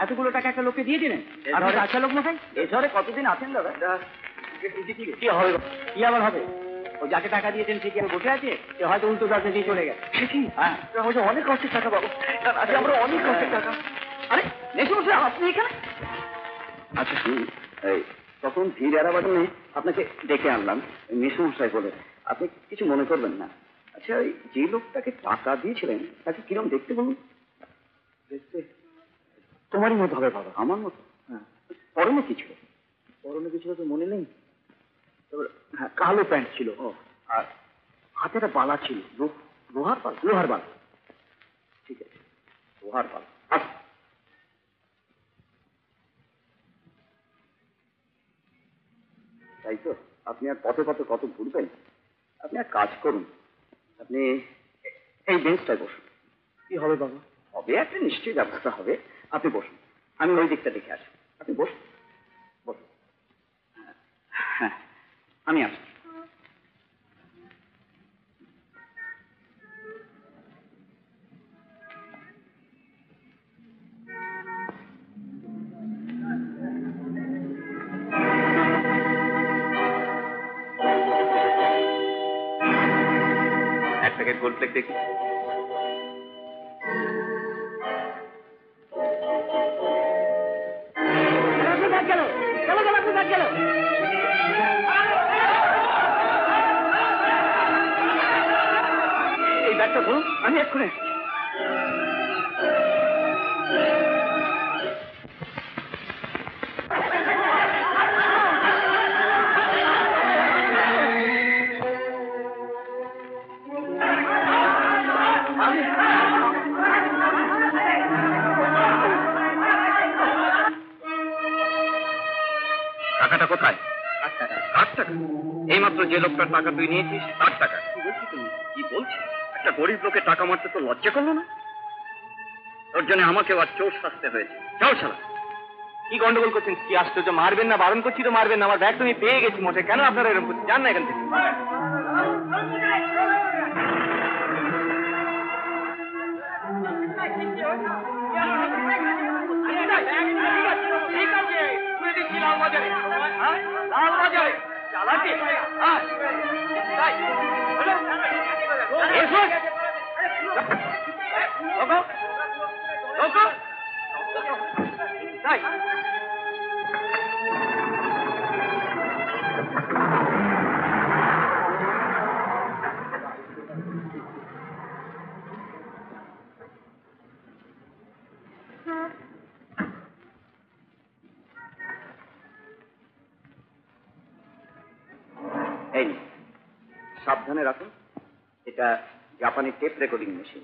এতগুলো টাকা একটা লোককে দিয়ে দিলেন? আর ধরে- আচ্ছা লোক মশাই, এই শহরে কতদিন আছেন দাদা? কি হবে? কি আবার হবে? ও যাকে টাকা দিয়েছেন সে কি আর বসে আছে? সে হয়তো উল্টো দরজা দিয়ে চলে গেছে। হ্যাঁ। হয়তো অনেক কষ্টের টাকা বাবু, আজকে আমরা অনেক কষ্টের টাকা। আরে নেশু মশাই আপনি এখানে? আচ্ছা শুনুন, এই তখন ভিড় এড়াবার নেই আপনাকে ডেকে আনলাম মেসমশাই বলে। আপনি কিছু মনে করবেন না। আচ্ছা ওই যে লোকটাকে টাকা দিয়েছিলেন তাকে কিরম দেখতে বলুন? দেখতে তোমারই মতো হবে বাবা। আমার মতো? হ্যাঁ। পরনে কিছু? পরনে কিছু তো মনে নেই, তবে হ্যাঁ কালো প্যান্ট ছিল। ও, আর হাতে একটা বালা ছিল, লোহার পাল? লোহার বালা। ঠিক আছে, লোহার পাল। আচ্ছা তাই তো, আপনি আর পথে পথে কত ঘুরবেন? আপনি এক কাজ করুন, আপনি এই বেঞ্চটায় বসুন। কি হবে বাবা? হবে একটা নিশ্চয়ই ব্যবস্থা হবে। আপনি বসুন, আমি ওই দিকটা দেখে আসি। আপনি বসুন বসুন। হ্যাঁ আমি আসছি। এক প্যাকেট গোল্ড প্লেট দেখি। এই ব্যাগটা ধরুন, আমি এক্ষুনি আসছি। টাকাটা কোথায়? 8 টাকা। 8 টাকা? এইমাত্র যে লোকটার টাকা তুই নিয়েছিস তার টাকা। কি বলছিস তুমি? কি বলছিস? একটা গরিব লোকের টাকা মারতে তো লজ্জা করলো না? তোর জন্য আমাকেও আর চোর সাজতে হয়েছে। চল শালা। কি গন্ডগোল করছেন? কি আশ্চর্য! মারবেন না, বারণ করছি তো মারবেন না। আমার ব্যাগ তো আমি পেয়ে গেছি মশাই, কেন আপনারা এরকম করছেন? জান না এখান থেকে। এই নিন, সাবধানে রাখুন। এটা জাপানি টেপ রেকর্ডিং মেশিন,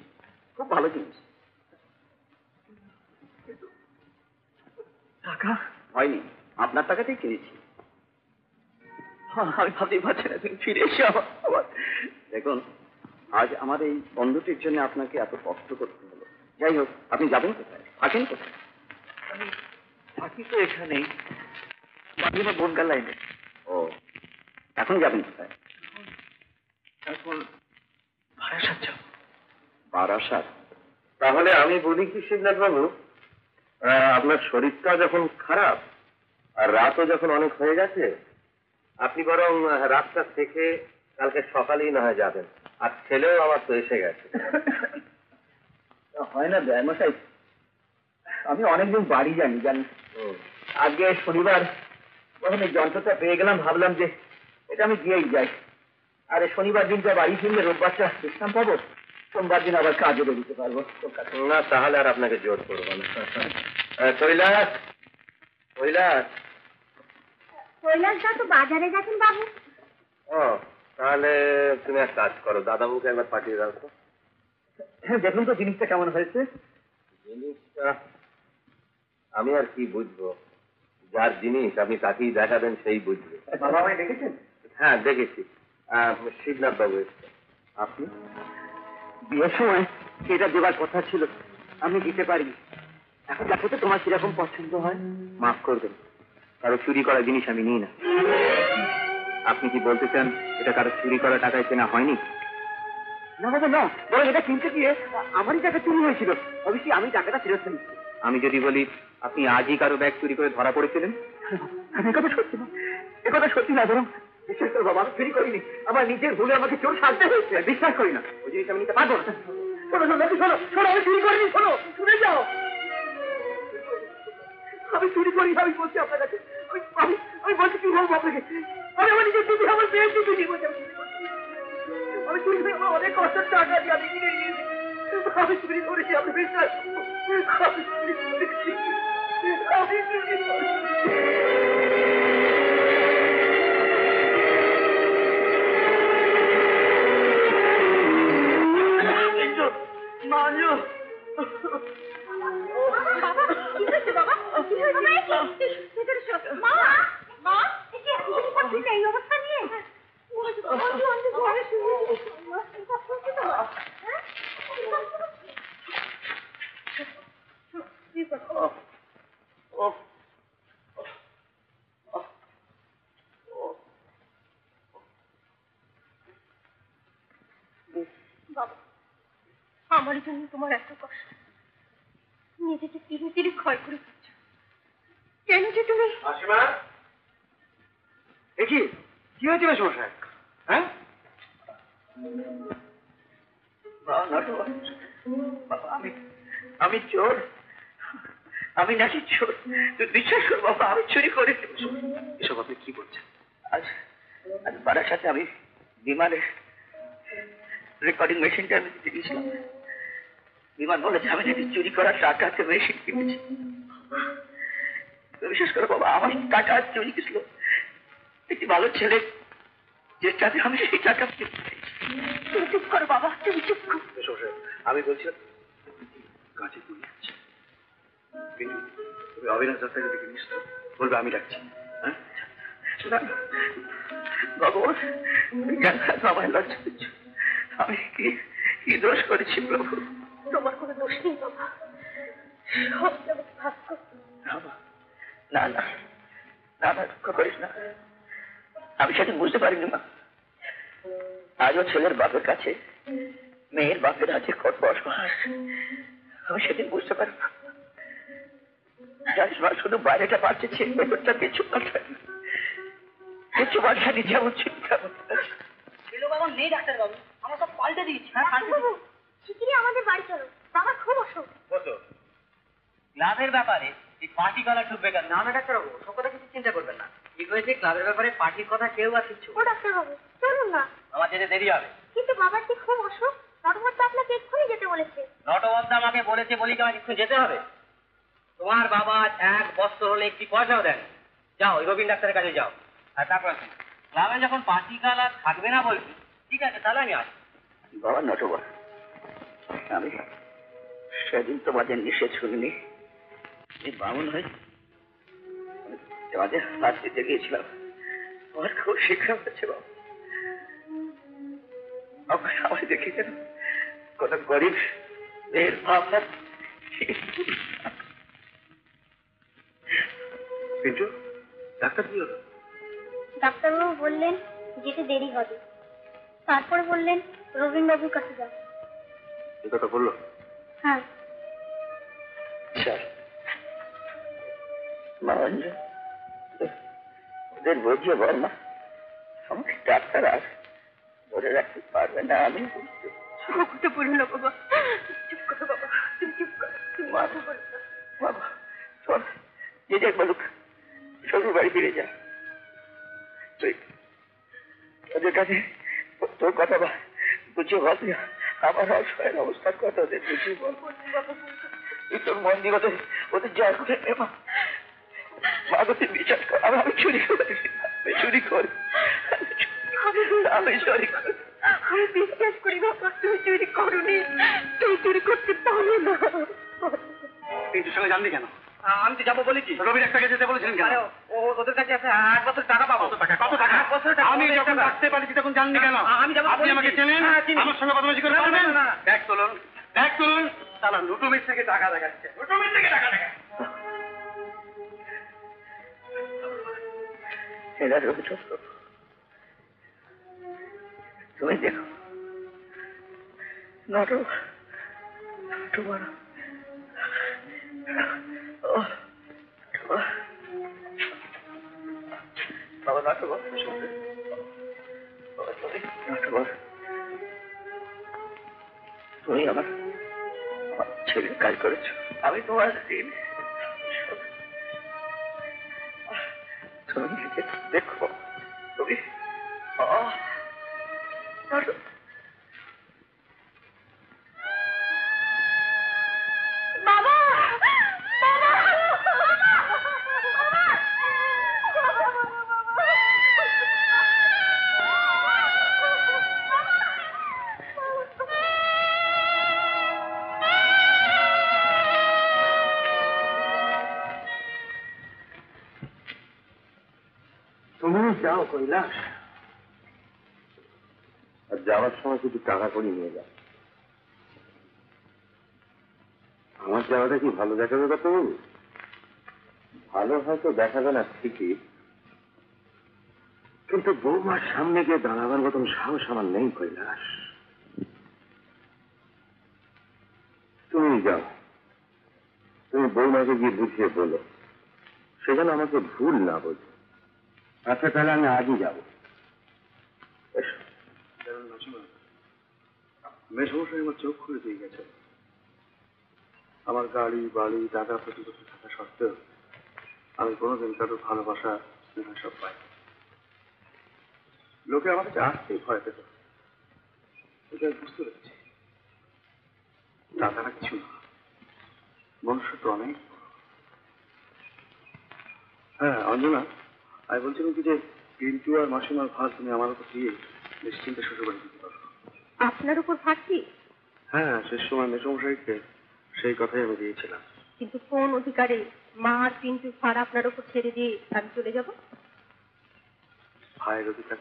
খুব ভালো জিনিস। টাকা? হয়নি, আপনার টাকাতেই কিনেছি। আমি ভাবতেই পারছি না তুমি ফিরে এসে আবার দেখুন, আজ আমার এই বন্ধুটির জন্য আপনাকে এত কষ্ট করতে হলো। যাই হোক, আপনি যাবেন কোথায়, থাকেন কোথায়? আমি থাকি তো এখানেই, মাঝে বনগাঁ লাইনে। ও, এখন যাবেন কোথায়? এখন বারাসাত যাব। বারাসাত? তাহলে আমি বলি কি শিবনাথ বাবু, আপনার শরীরটা যখন খারাপ আর রাতও যখন অনেক হয়ে গেছে, আপনি বরং রাতটা থেকে কালকে সকালেই না হয় যাবেন। আর ছেলেও আমার তো এসে গেছে। হয় না মশাই, আমি অনেকদিন বাড়ি জানি। আজকে শনিবার, ওখানে যন্ত্রটা পেয়ে গেলাম, ভাবলাম যে এটা আমি দিয়েই যাই। আর এই শনিবার দিনটা বাড়ি ফিরলে রোববারটা বিশ্রাম পাবো, সোমবার দিন আবার কাজে বেরোতে পারবো। না, তাহলে আর আপনাকে জোর করবো না। কৈলাস, কৈলাস। কৈলাসদা তো বাজারে গেছেন বাবু। ও, তাহলে তুমি এক কাজ করো, দাদাবুকে একবার পাঠিয়ে দাও তো। দেখুন তো জিনিসটা কেমন হয়েছে। জিনিসটা আমি আর কি বুঝবো, যার জিনিস আপনি তাকেই দেখাবেন, সেই বুঝবে। বাবা আমায় দেখেছেন? হ্যাঁ, দেখেছি। শিবনাথ বাবু এসছে। আপনি? বিয়ের সময় যেটা দেবার কথা ছিল আমি দিতে পারিনি। এখন দেখো তো তোমার কিরকম পছন্দ হয়। মাফ করবেন, কারো চুরি করা জিনিস আমি নিই না। আপনি কি বলতে চান এটা কারো চুরি করা টাকায় কেনা হয়নি? না বাবা না, বরং এটা কিনতে গিয়ে আমারই টাকা চুরি হয়েছিল। অবশ্যই আমি টাকাটা ফেরত নিই। আমি যদি বলি আপনি আজই কারো ব্যাগ চুরি করে ধরা পড়েছিলেন? কথা সত্যি না, একথা সত্যি না। বরং বিশ্বাস করো বাবা, আমি চুরি করিনি। আমার নিজের ভুলে আমাকে চোর সাজতে হয়েছে। বিশ্বাস করি না, ওই জিনিস আমি নিতে পারবো না। শোনো শোনো শোনো শোনো, আমি চুরি করিনি। শোনো, শুনে যাও, আমি চুরি করি। আমি বলছি আপনার কাছে, আমি বলছি কি বলবো আপনাকে, আমি আমার নিজের দিদি, আমার মেয়ের দিদি নিয়ে বলছি আমি চুরি করি। আমার অনেক কষ্টের টাকা দিয়ে আমি কিনে নিয়েছি। আমি চুরি করেছি, আপনি বিশ্বাস করুন। আমি চুরি করেছি, আমি চুরি করেছি। এই অবস্থা নিয়ে বাবা, আমার জন্য তোমার এত কষ্ট, নিজেকে ধীরে ধীরে ক্ষয় করে দিচ্ছ। কেন যে তুমি আসিমা, কি হয়েছে সমস্যা? হ্যাঁ, আমি চোর, আমি নাকি চোর? তুই বিশ্বাস কর বাবা, আমি চুরি করে। এসব আপনি কি বলছেন? আজ আজ বাড়ার সাথে আমি বিমানের রেকর্ডিং মেশিনটা আমি দিতে গেছিলাম। বিমান বলেছে আমি নাকি চুরি করার টাকাতে মেশিন কিনেছি। বিশ্বাস করো বাবা, আমার টাকা চুরি গেছিল একটি ভালো ছেলে, যেটাতে আমি সেই টাকা তুমি চুপ করো বাবা, তুমি চুপ করো। আমি বলছিলাম কাজে তুলে যাচ্ছে, কিন্তু তুমি অবিনাশ দত্তাকে দেখে নিস তো, বলবে আমি ডাকছি। হ্যাঁ ভগবান, আমায় লজ্জা দিচ্ছ। আমি কি কি দোষ করেছি প্রভু? তোমার কোনো দোষ নেই বাবা, সব জগৎ ভাগ্য। না না না না, দুঃখ করিস না। আমি সেদিন বুঝতে পারিনি মা, আজও ছেলের বাপের কাছে মেয়ের বাপের আছে কত অসহায়। আমি সেদিন বুঝতে পারি না। জানিস মা, শুধু বাইরেটা পারছে, ভেতরটা কিছু পাল্টায়নি, কিছু পাল্টায়নি। যেমন ছিল তেমন ছিল বাবা, নেই ডাক্তার বাবু, আমরা সব পাল্টে দিয়েছি। শিগগিরই আমাদের বাড়ি চলো, বাবার খুব অসুখ। ক্লাবের ব্যাপারে এই পার্টি করা ঢুকবে কেন? না না ডাক্তারবাবু, সব কথা কিছু চিন্তা করবেন না। ঠিক হয়েছে, ক্লাবের ব্যাপারে পার্টির কথা কেউ আর কিচ্ছু। ও ডাক্তারবাবু চলুন না। আমার যেতে দেরি হবে। কিন্তু বাবার যে খুব অসুখ, নটবর তো আপনাকে এক্ষুনি যেতে বলেছে। নটবদ্দা আমাকে বলেছে বলি কি আমাকে একটু যেতে হবে? তোমার বাবা এক বস্ত্র হলে একটি পয়সাও দেন। যাও, ওই রবীন ডাক্তারের কাছে যাও। আর তারপর আসুন। ক্লাবে যখন পার্টি কালা থাকবে না বলছি, ঠিক আছে তাহলে আমি আসি। বাবা নটবর, আমি সেদিন তোমাদের নিষেধ শুনিনি। বামুন হয়ে তোমাদের হাত দিতে গিয়েছিলাম, আমার খুব শিক্ষা হচ্ছে বাবা। আমার সবাই দেখে যেন কত গরিব মেয়ের ভাবনা। পিন্টু, ডাক্তার কি হলো? ডাক্তারবাবু বললেন যেতে দেরি হবে, তারপরে বললেন রবীন্দ্রবাবুর কাছে যাও। এ কথা বললো? হ্যাঁ। ওদের বুঝিয়ে বল না, আমাকে ডাক্তার আর ধরে রাখতে পারবে না। আমি কথা বলো না বাবা, চুপ করো বাবা, তুমি চুপ করো, তুমি কথা বলো না। বাবা শোন, যে যাক বলুক, শ্বশুর বাড়ি ফিরে যা। তুই ওদের কাছে তোর কথা বুঝিয়ে বল, আমার অসহায়ের অবস্থার কথা ওদের বুঝিয়ে বল। তুই তোর মন দিয়ে ওদের জয় করে নে মা। মাগতি বিচার কর। আমি চুরি করি, আমি চুরি করি। আমি বিশ্বাস করি বাবা, তুমি চুরি করোনি, তুমি চুরি করতে পারো না। পিন্টুর সঙ্গে জানলি কেন? আমি তো যাবো বলেছি। রবির একটা যেতে বলেছিলেন কেন? ওদের কাছে আছে 1 বছর টাকা পাবো। কত টাকা? 1 বছরের টাকা। আমি যখন রাখতে পারছি তখন জানলি কেন? আমি যাবো আপনি আমাকে চেনেন? আমার সঙ্গে বদমাশি করে পারবেন? ব্যাগ তুলুন। তারা লুটুমির থেকে টাকা দেখাচ্ছে। তুমি দেখো নটো তোমার বাবা নাটক তুমি আমার ছেলের কাজ করেছো। আমি তোমার ঋণ। তুমি দেখো তুমি বাবা, তুমি যাও কৈলাস, আর যাওয়ার সময় শুধু টাকা করে নিয়ে যাও। আমার যাওয়াটা কি ভালো দেখাবে কথা বলবো? ভালো হয়তো দেখাবে না ঠিকই, কিন্তু বৌমার সামনে গিয়ে দাঁড়াবার মতন সাহস আমার নেই কৈলাস। তুমি যাও, তুমি বৌমাকে গিয়ে বুঝিয়ে বলো, সে যেন আমাকে ভুল না বোঝে। আচ্ছা তাহলে আমি আজই যাবো। এসো। মেসমশাই আমার চোখ খুলে দিয়ে গেছে। আমার গাড়ি বাড়ি টাকা প্রতিপত্তি থাকা সত্ত্বেও আমি কোনোদিন কারোর ভালোবাসা স্নেহ সব পাই। লোকে আমার কাছে আসতেই ভয় পেত, এটা বুঝতে পেরেছি। টাকাটা কিছু না, মনুষ্যত্ব অনেক। হ্যাঁ অঞ্জনা, আমি বলছিলাম কি যে পিন্টু আর মাসিমার ভার তুমি আমার উপর দিয়ে নিশ্চিন্তে শ্বশুর বাড়ি দিতে পারো। আপনার উপর ফাঁকি? হ্যাঁ, শেষ সময় মেসমশাইকে সেই কথাই আমি দিয়েছিলাম। কিন্তু কোন অধিকারে মা আর পিন্টু ফার আপনার উপর ছেড়ে দিয়ে আমি চলে যাব? ভাইয়ের অধিকার।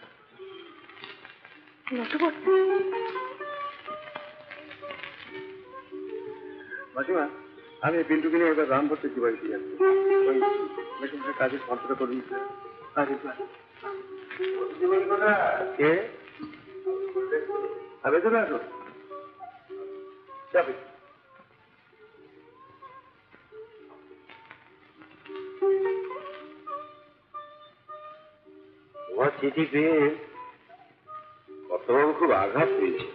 মাসিমা, আমি পিন্টুকে নিয়ে এবার রাম ভর্তি কি বাড়িতে যাচ্ছি। ওই মেসমশাই কাজের স্পন্সরটা করে দিচ্ছে। কে? ভেতরে আসো। যাবে তোমার চিঠি পেয়ে কর্তাবাবু খুব আঘাত পেয়েছে।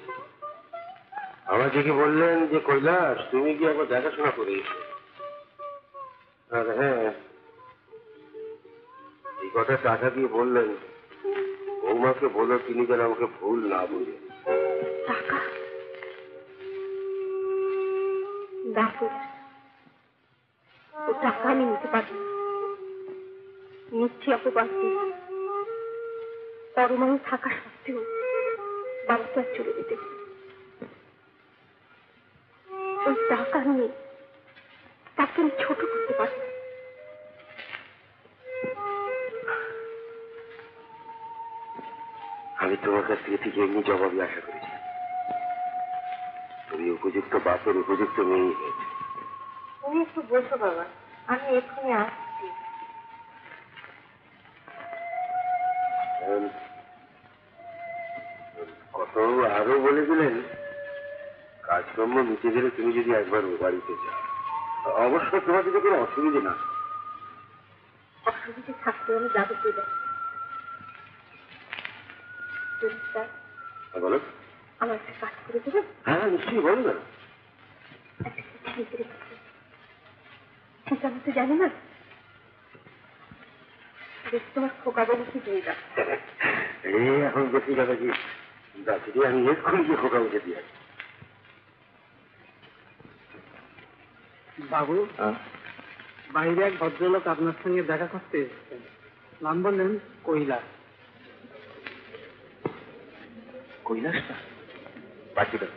আমাকে কি বললেন যে কৈলাস তুমি কি একবার দেখাশোনা করে এসো। আর হ্যাঁ, এই কথা টাকা দিয়ে বললেন বৌমাকে বলো তিনি যেন আমাকে ভুল না বুঝে। টাকা দেখো, ও টাকা আমি নিতে পারি না। নিচ্ছি অপবাদ দিয়ে। পরমাণু থাকা সত্ত্বেও বাবাকে আর চলে যেতে হবে। ওই টাকা নিয়ে তাকে আমি ছোট করতে পারি। আমি তোমার কাছ থেকে ঠিক এমনি জবাবই আশা করেছি। তুমি উপযুক্ত বাপের উপযুক্ত মেয়েই হয়েছে। তুমি একটু বসো বাবা, আমি এক্ষুনি আসছি। কত আরো বলে দিলেন, কাজকর্ম মিটে গেলে তুমি যদি একবার ও বাড়িতে যাও, অবশ্য তোমার যদি কোনো অসুবিধে না। অসুবিধে থাকলে আমি যাবো চলে। বলো। আমার একটা কাজ করে দেবে? হ্যাঁ নিশ্চয়ই, বলো না। ঠিক আমি তো জানি না, তোমার খোকা বলেছি দিয়ে দাও। এই এখন বেশি কথা কি যাচ্ছি, আমি এক্ষুনি গিয়ে খোকা উঠে দিয়ে আসি। বাবু, বাইরে এক ভদ্রলোক আপনার সঙ্গে দেখা করতে এসেছেন। নাম বললেন কৈলাস। কৈলাসটা বাকি দাও।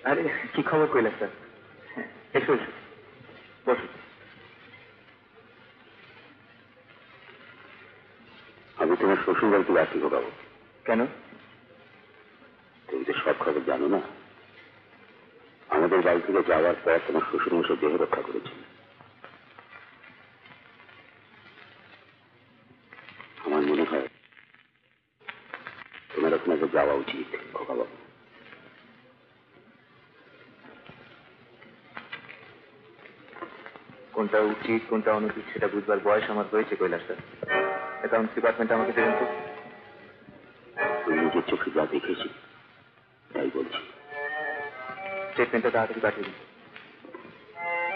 আরে কি খবর কৈলাস স্যার? এসো এসো, বসো। আমি তোমার শ্বশুর বাড়িতে বাকি খোকাবো। কেন? তুমি তো সব খবর জানো না। আমাদের বাড়ি থেকে যাওয়ার পর তোমার শ্বশুর মশাই দেহ রক্ষা করেছে। আমার মনে হয় তোমার ওখানে যাওয়া উচিত খোকাবাবু। কোনটা উচিত কোনটা অনুচিত সেটা বুঝবার বয়স আমার হয়েছে কৈলাসটা। অ্যাকাউন্টস ডিপার্টমেন্ট আমাকে দেবেন তো? তুমি নিজের চোখে যা দেখেছি তাই বলছি। স্টেটমেন্টটা তাড়াতাড়ি পাঠিয়ে দিন।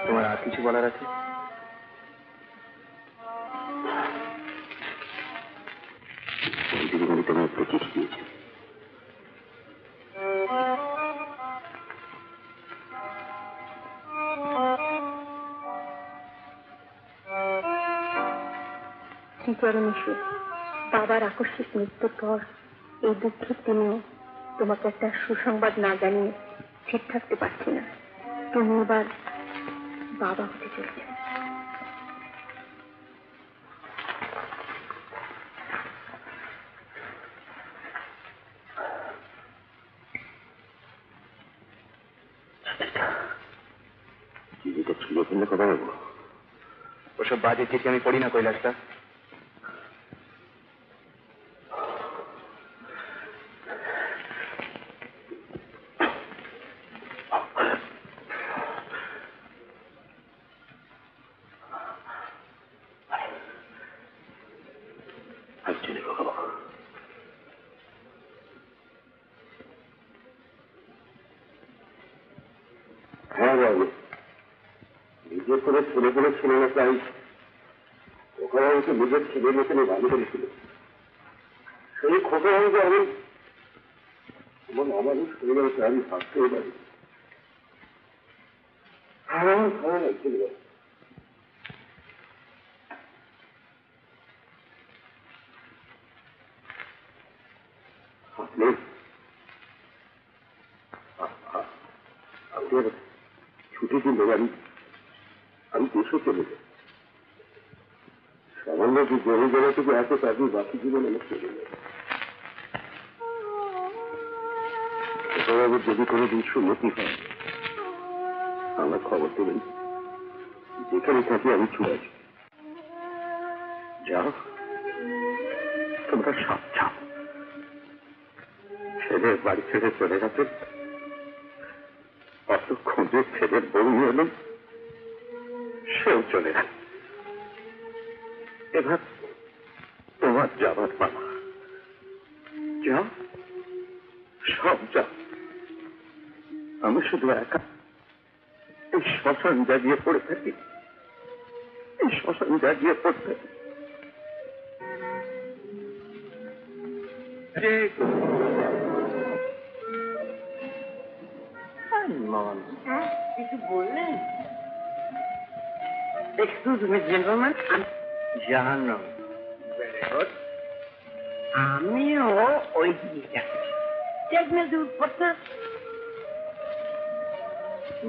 তোমার আর কিছু বলার আছে? দিদিমণি তোমার একটা চিঠি দিয়েছে। বাবার আকস্মিক মৃত্যুর পর এই দুঃখের দিনেও তোমাকে একটা সুসংবাদ না জানিয়ে ঠিক থাকতে পারছি না। তুমি এবার বাবা হতে চলেছ। চিঠিটা ছিঁড়ে ফেললে কথা বলবো? ওসব বাজে চিঠি আমি পড়ি না কৈলাসটা। হ্যাঁ বাবু, নিজের করে ছেলে করে ছিল না, তাই ওখানে আমাকে নিজের ছেলের মতনই ভালো করেছিল। সেই খোকা আমাকে আমি আমার শরীরে আমি ভাবতেই পারি। আমার ভালো লাগছিল। আপনার ছুটি দিলে আমি দেশে চলে যাই। সামান্য যে জমি জায়গা থেকে এত তাদের বাকি জীবন আমার চলে যায়। যদি কোনো দিন সুন্নতি হয় আমার খবর দেবেন। যেখানে থাকি আমি চলে আসি। যাও, তোমরা সাবধান। ছেলের বাড়ি ছেড়ে চলে গেছে, অত খোঁজে ছেলের বউ এলো, সেও চলে গেল। এবার তোমার যাবার পালা। যাও, সব যাও। আমি শুধু একা এই শ্মশান জাগিয়ে পড়ে থাকি, এই শ্মশান জাগিয়ে পড়ে থাকি। কিছু বললেন? এক্সকিউজ মি জেন্টলম্যান, জাহান্নাম। Very good. আমিও ওই জিনিসটা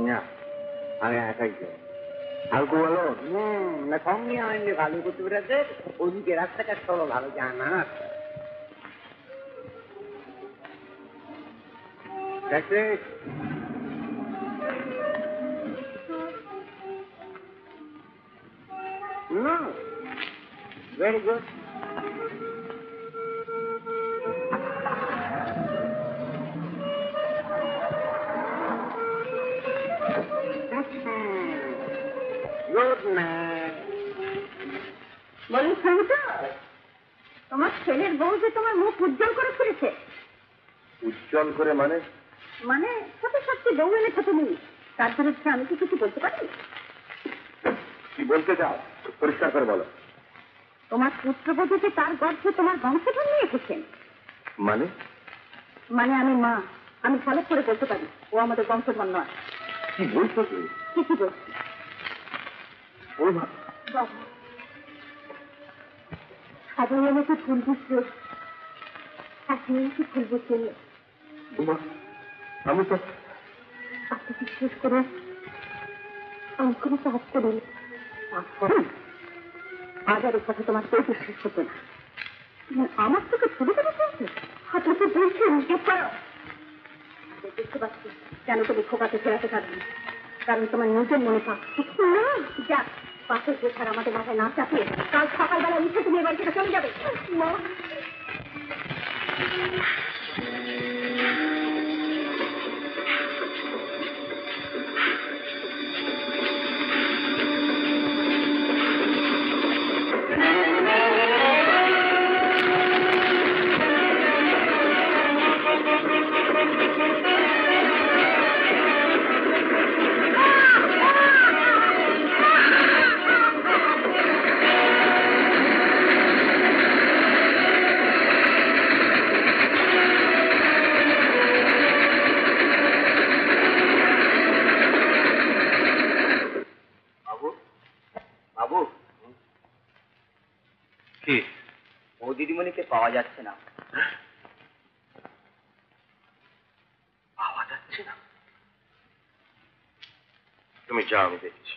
না, আমি একাই যাই। হালকু বলো না সঙ্গে আনলে ভালো করতে পেরেছে ওদিকে রাস্তাটা চলো ভালো জানা No, very good. Good man. বলি শুনছো তোমার ছেলের বউ যে তোমার মুখ উজ্জ্বল করে ফিরেছে। উজ্জ্বল করে মানে? মানে সাথে সাথে বউ এনেছো তুমি, তার বিরুদ্ধে আমি কি কিছু বলতে পারি? কি বলতে চাও পরিষ্কার করে বলো। তোমার পুত্রবধূ যে তার গর্ভে তোমার বংশধর নিয়ে এসেছেন। মানে? মানে আমি মা, আমি সালেক করে বলতে পারি ও আমাদের বংশধর নয়। কি বলছো তুমি? ঠিকই বলছি। ও মা, বাবা সবাই আমাকে ফুল দিচ্ছে, আপনি কি ফুল দিচ্ছেন? আমি তো আপনি বিশ্বাস করে আমি কোনো কাজ করি আজ আর কথা তোমার কেউ বিশ্বাস করবে না। তুমি আমার থেকে শুরু করে দিয়েছে, আপনি তো বলছেন চুপ করো। বুঝতে পারছি কেন তুমি খোকাতে ফেরাতে পারবে না, কারণ তোমার নিজের মনে পাপ না। যাক পাশের প্রেশার আমাদের মাথায় না চাপিয়ে কাল সকালবেলা উঠে তুমি এবার থেকে চলে যাবে। মা ও দিদিমণিকে পাওয়া যাচ্ছে না। পাওয়া যাচ্ছে না? তুমি যাও, আমি দেখছি।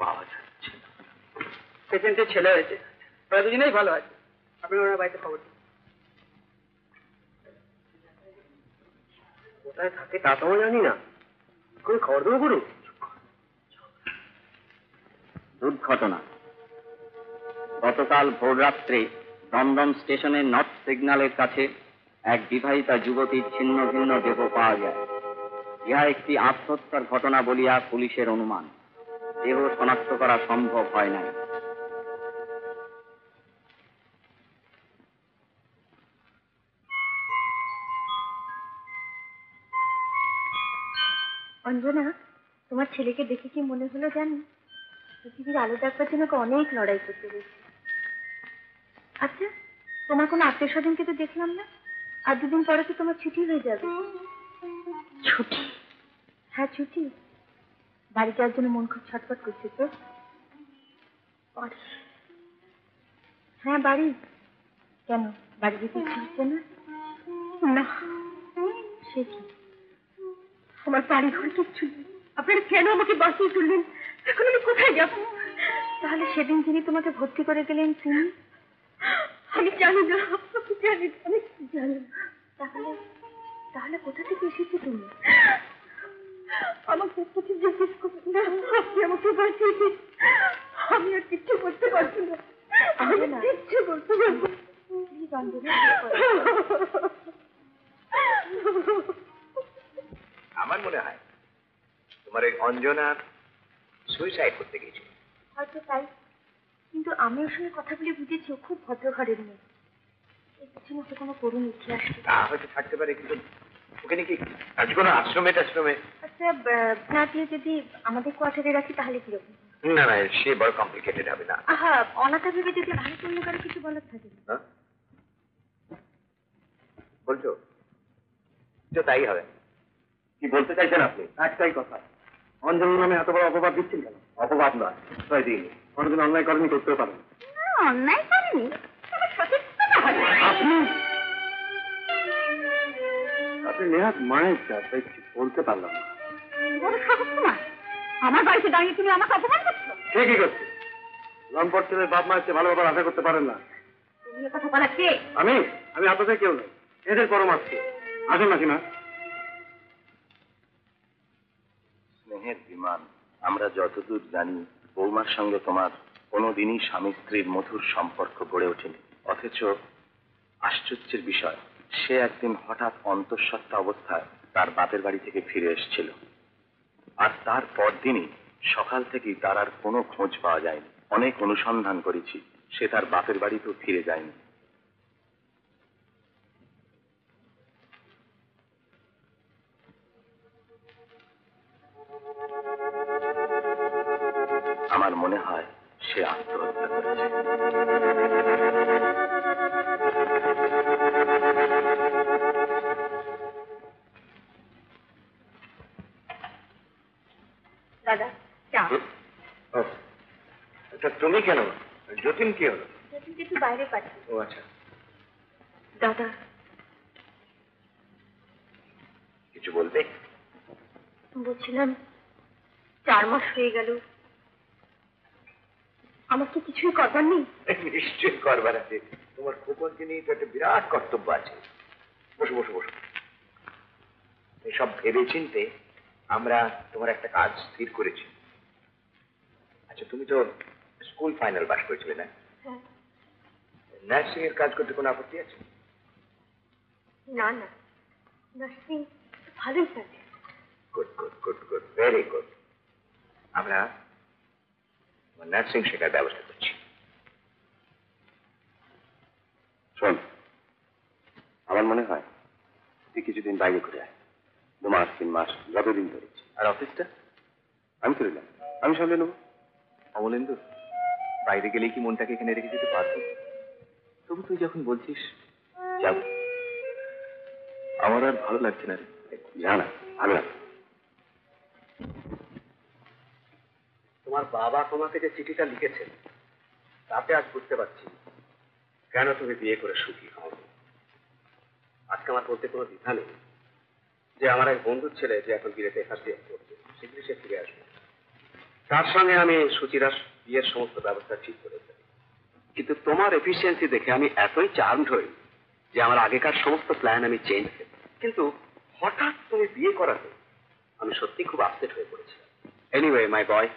পাওয়া যাচ্ছে না। পেশেন্টের ছেলে হয়েছে, ওরা দুজনেই ভালো আছে, আপনি ওনার বাড়িতে খবর দিন। কোথায় থাকে তা তো জানি না, কোনো খবর দেবো করুন। দুর্ঘটনা গতকাল ভোররাত্রে দমদম স্টেশনের নর্থ সিগন্যালের কাছে এক বিবাহিতা যুবতীর ছিন্ন ভিন্ন দেহ পাওয়া যায়। ইহা একটি আত্মহত্যার ঘটনা বলিয়া পুলিশের অনুমান। দেহ শনাক্ত করা সম্ভব হয় নাই। অঞ্জনা, তোমার ছেলেকে দেখে কি মনে হলো জানো? পৃথিবীর আলো দেখবার জন্য ওকে অনেক লড়াই করতে হয়েছে। আচ্ছা, তোমার কোনো আত্মীয় স্বজনকে তো দেখলাম না, আর দুদিন পরে তো তোমার ছুটি হয়ে যাবে। ছুটি? হ্যাঁ ছুটি। বাড়ি যাওয়ার জন্য মন খুব ছটফট করছে তো। বাড়ি? হ্যাঁ বাড়ি। কেন, বাড়ি যেতে ইচ্ছে হচ্ছে না? না। সে কি, আমার বাড়ি ঘর কিচ্ছু নেই, আপনারা কেন আমাকে বাঁচিয়ে তুললেন? এখন আমি কোথায় যাব? তাহলে সেদিন যিনি তোমাকে ভর্তি করে গেলেন তিনি? আমি জানি না, আমি জানি না। তাহলে তাহলে কোথা থেকে এসেছো তুমি? আমাকে কিছু জিজ্ঞেস করবেন না, আপনি আমাকে বাঁচিয়ে দিন। আমি আর কিচ্ছু করতে পারছি না, আমি কিচ্ছু করতে পারবো। প্লিজ অঞ্জনা, আমার মনে হয় তোমার এই অঞ্জনা সুইসাইড করতে গিয়েছিল। হয়তো তাই, কিন্তু আমি ওর সঙ্গে কথা বলে বুঝেছি ও খুব ভদ্র ঘরের মেয়ে। এর পিছনে ওকে কোনো করুণ ইতিহাস নেই। তা হয়তো থাকতে পারে, কিন্তু ওখানে কি আজ কোনো আশ্রমে টাশ্রমে? আচ্ছা, না দিয়ে যদি আমাদের কোয়ার্টারে রাখি তাহলে কিরকম? না না, সে বড় কমপ্লিকেটেড হবে না। আহা, অনাথা ভেবে যদি ভারী অন্য কারো কিছু বলার থাকে। হ্যাঁ? বলছো তো তাই হবে। কি বলতে চাইছেন আপনি? একটাই কথা, অঞ্জনা নামে এত বড় অপবাদ দিচ্ছেন কেন? অপবাদ নয়, তাই দিইনি। কোনোদিন অন্যায় করেনি, করতেও পারেন। অন্যায় করেনি, তবে সচেতনতা হয়। আপনি আপনি নেহাত মায়ের চাপ, তাই কিছু বলতে পারলাম না। বড় সাহস তোমার, আমার বাড়িতে দাঁড়িয়ে তুমি আমাকে অপমান করছো। ঠিকই করছে, লম্পট ছেলে বাপ মায়ের চেয়ে ভালো বাবার আশা করতে পারেন না। তুমি এ কথা বলা কে? আমি আপনাদের কেউ নই, এদের পরমাত্ম। আসুন না কিনা। স্নেহের বিমান, আমরা যতদূর জানি বৌমার সঙ্গে তোমার কোনোদিনই স্বামী স্ত্রীর মধুর সম্পর্ক গড়ে ওঠেনি। অথচ আশ্চর্যের বিষয়, সে একদিন হঠাৎ অন্তঃসত্ত্বা অবস্থায় তার বাপের বাড়ি থেকে ফিরে এসেছিল। আর তার পরদিনই সকাল থেকেই তার আর কোনো খোঁজ পাওয়া যায়নি। অনেক অনুসন্ধান করেছি, সে তার বাপের বাড়িতেও ফিরে যায়নি। আমার মনে হয় সে আত্মহত্যা করেছে। দাদা চা। আচ্ছা, তুমি কেন? যতীন কি হলো? যতীনকে একটু বাইরে পাঠিয়ে। ও আচ্ছা, দাদা কিছু বলবে? বলছিলাম 4 মাস হয়ে গেল, আমার কি কিছুই করবার নেই? নিশ্চয়ই করবার আছে, তোমার খোকনকে নিয়ে তো একটা বিরাট কর্তব্য আছে। বসো বসো বসো। এসব ভেবে চিনতে আমরা তোমার একটা কাজ স্থির করেছি। আচ্ছা, তুমি তো স্কুল ফাইনাল পাস করেছিলে না? হ্যাঁ। নার্সিং এর কাজ করতে কোনো আপত্তি আছে? না না, নার্সিং ভালোই থাকে। Good good good good, very good. আমরা নার্সিং শেখার ব্যবস্থা করছি। শোন, আমার মনে হয় তুই কিছুদিন বাইরে ঘুরে আয়। 2 মাস 3 মাস যতদিন ধরেছি। আর অফিসটা আমি করে নিলাম, আমি সামলে নেবো। অমলেন্দু, বাইরে গেলেই কি মনটাকে এখানে রেখে যেতে পারবো? তবু তুই যখন বলছিস যাব, আমার আর ভালো লাগছে না রে। জানা ভালো লাগছে। তোমার বাবা তোমাকে যে চিঠিটা লিখেছেন, তাতে আজ বুঝতে পারছি কেন তুমি বিয়ে করে সুখী হও। আজকে আমার বলতে কোনো দ্বিধা নেই যে আমার এক বন্ধুর ছেলে যে এখন বিয়েতে ফার্স্ট ইয়ার করছে, শীঘ্রই সে ফিরে আসবে। তার সঙ্গে আমি সুচিরার বিয়ের সমস্ত ব্যবস্থা ঠিক করে দেব। কিন্তু তোমার এফিসিয়েন্সি দেখে আমি এতই চার্মড হই যে আমার আগেকার সমস্ত প্ল্যান আমি চেঞ্জ করি। কিন্তু হঠাৎ তুমি বিয়ে করাতে আমি সত্যি খুব আপসেট হয়ে পড়েছি। এনিওয়ে মাই বয়,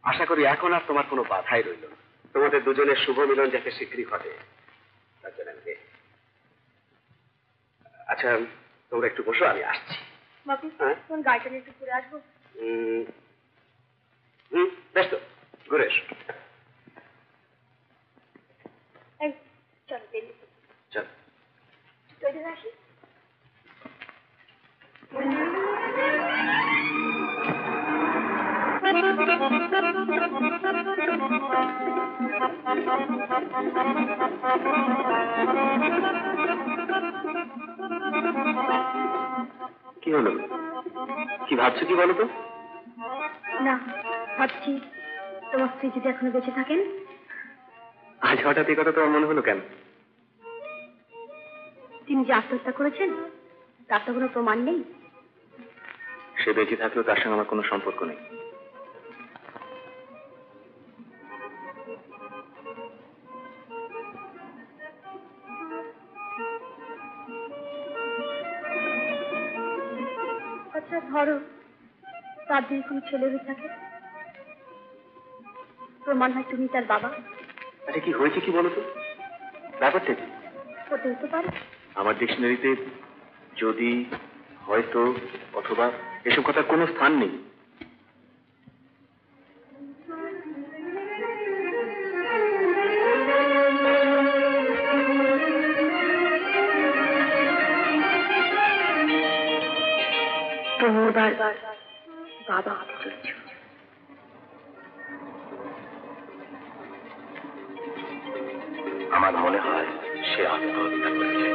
আশা করি এখন আর তোমার কোনো বাধাই রইল না। তোমাদের দুজনের শুভ মিলন যাতে শীঘ্রই ঘটে তার জন্য আমি দেখি। আচ্ছা, তোমরা একটু বসো, আমি আসছি। বাপু, তোমার গাড়িটা নিয়ে একটু ঘুরে আসবো? বেশ তো, ঘুরে এসো। এই চলো বেরিয়ে চল। তৈরি আসি। কি হলো? কি ভাবছো কি বলো তো? না, ভাবছি তোমার স্ত্রী যদি এখনো বেঁচে থাকেন। আজ হঠাৎ এই কথা তোমার মনে হলো কেন? তিনি যে আত্মহত্যা করেছেন তার তো কোনো প্রমাণ নেই। সে বেঁচে থাকলেও তার সঙ্গে আমার কোনো সম্পর্ক নেই। আচ্ছা ধরো তার যদি কোনো ছেলে হয়ে থাকে, প্রমাণ হয় তুমি তার বাবা। আচ্ছা, কি হয়েছে কি বলো তো? ব্যাপারটা কি? হতে হতে পারে। আমার ডিকশনারিতে যদি, হয়তো, অথবা এসব কথার কোনো স্থান নেই। তুমি বারবার বাবা হতে চলেছ। আমার মনে হয় সে আত্মহত্যা করেছে।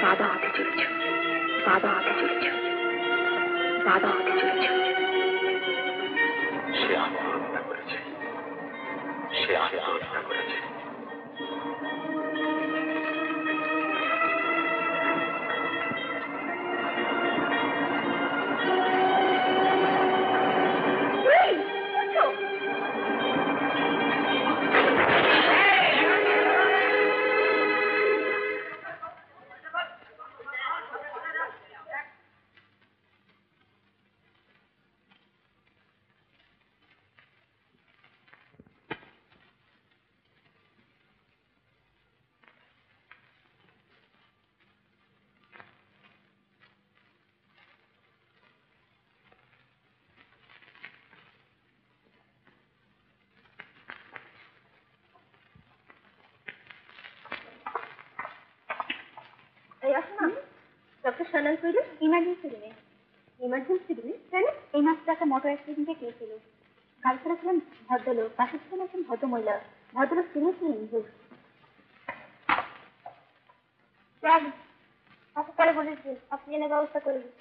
বাবা হতে চলেছ, বাবা হতে চলেছ, বাবা হতে চলেছ। সে আত্মহত্যা করেছে, সে আত্মহত্যা করেছে। সালাই করে ইমার্জেন্সি রুমে। ইমার্জেন্সি রুমে কেন? এই মাত্র একটা মোটর অ্যাক্সিডেন্টে পেয়েছিল। কাল ছাড়া ছিলেন ভদ্রলোক, পাশে ছিলেন একজন ভদ্রমহিলা। ভদ্রলোক চিনেছিলেন ভুল। আপনি পরে বলেছিলেন, আপনি এনে ব্যবস্থা করে দিন।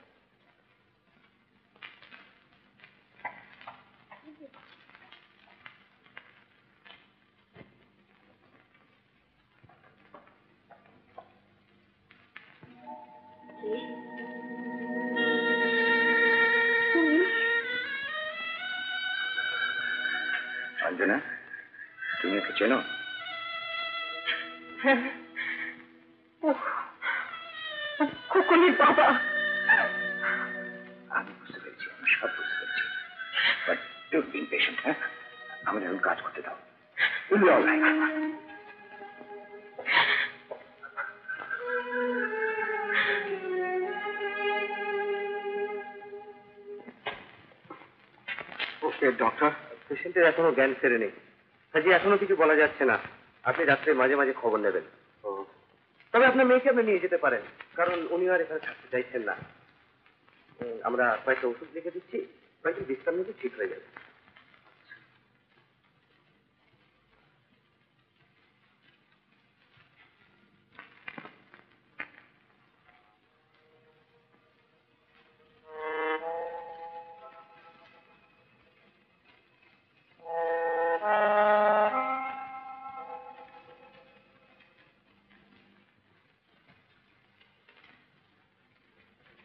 অঞ্জনা, তুমি ওকে চেনো? খোকনের বাবা। আমি বুঝতে পেরেছি, আমি সব বুঝতে পেরেছি। বাট ডোন্ট বি ইমপেশেন্ট, হ্যাঁ? আমাদের এখন কাজ করতে দাও। Will be alright. Okay doctor, পেশেন্টের এখনো জ্ঞান ফেরেনি, কাজে এখনো কিছু বলা যাচ্ছে না। আপনি রাত্রে মাঝে মাঝে খবর নেবেন। তবে আপনার মেয়েকে আপনি নিয়ে যেতে পারেন, কারণ উনি আর এখানে থাকতে চাইছেন না। আমরা কয়েকটা ওষুধ লিখে দিচ্ছি, কয়েকদিন বিশ্রাম নিতে ঠিক হয়ে যাবে।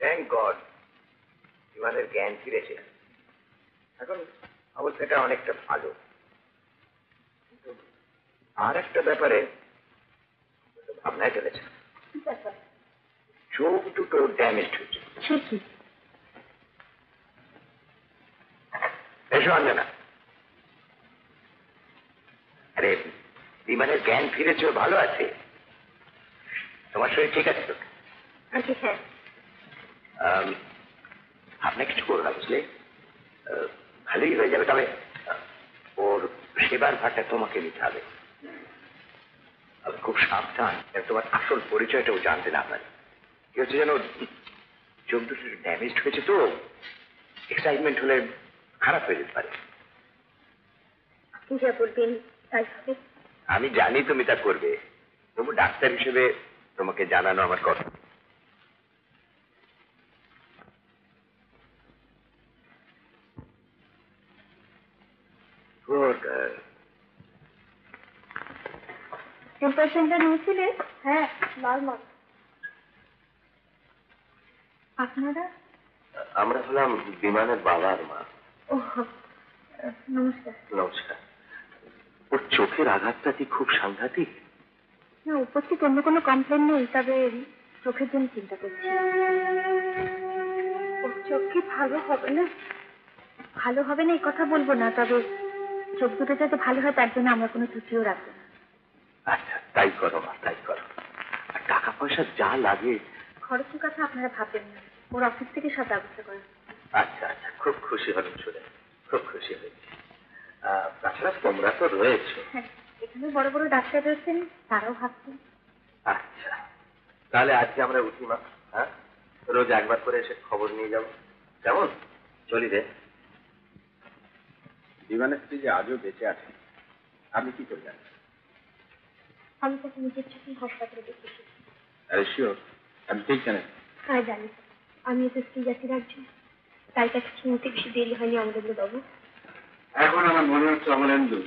থ্যাংক গড, বিমানের জ্ঞান ফিরেছে। এখন অবস্থাটা অনেকটা ভালো। আর একটা ব্যাপারে ভাবনায় চলেছে, চোখ দুটো ড্যামেজ হয়েছে। এসো অঞ্জনা। আরে, বিমানের জ্ঞান ফিরেছে, ভালো আছে। তোমার শরীর ঠিক আছে তো? হ্যাঁ। আপনাকে কিছু করো না, বুঝলে? ভালোই হয়ে যাবে, তবে ওর সেবার ভারটা তোমাকে নিতে হবে। খুব সাবধান, তোমার আসল পরিচয়টাও জানতে না পারে। কি হচ্ছে যেন, চোখ দুটো ড্যামেজ হয়েছে তো, এক্সাইটমেন্ট হলে খারাপ হয়ে যেতে পারে। আপনি যা বলবেন তাই হবে। আমি জানি তুমি তা করবে, তবু ডাক্তার হিসেবে তোমাকে জানানো আমার কথা। টেম্পারেচারটা নিয়েছিলেন? হ্যাঁ, নর্মাল। আপনারা? আমরা হলাম বিমানের বাবা আর মা। ও, নমস্কার। নমস্কার। ওর চোখের আঘাতটা কি খুব সাংঘাতিক? না, উপস্থিত অন্য কোনো কমপ্লেন নেই, তবে চোখের জন্য চিন্তা করছি। ওর চোখ কি ভালো হবে না? ভালো হবে না এই কথা বলবো না, তবে চোখ দুটো যাতে ভালো হয় তার জন্য আমরা কোনো ত্রুটিও রাখবো না। আচ্ছা, তাই করো মা, তাই করো। আর টাকা পয়সা যা লাগে। খরচের কথা আপনারা ভাববেন না, ওর অফিস থেকে সব ব্যবস্থা করেন। আচ্ছা আচ্ছা, খুব খুশি হলাম শুনে, খুব খুশি হয়েছি। তাছাড়া তোমরা তো রয়েছে। হ্যাঁ, এখানে বড় বড় ডাক্তার রয়েছেন, তারাও ভাবছেন। আচ্ছা, তাহলে আজকে আমরা উঠি মা। হ্যাঁ, রোজ একবার করে এসে খবর নিয়ে যাবো, কেমন? চলি রে। বিমানের স্ত্রী যে আজও বেঁচে আছে, আপনি কি করবেন? আমি তাকে নিজের চোখে হাসপাতালে দেখেছি। আরে শিওর? আপনি ঠিক জানেন? হ্যাঁ, জানি। আমি তো স্ত্রী জাতির একজন, তাই তাকে চিনতে বেশি দেরি হয়নি অমরেন্দ্র বাবু। এখন আমার মনে হচ্ছে অমলেন্দু,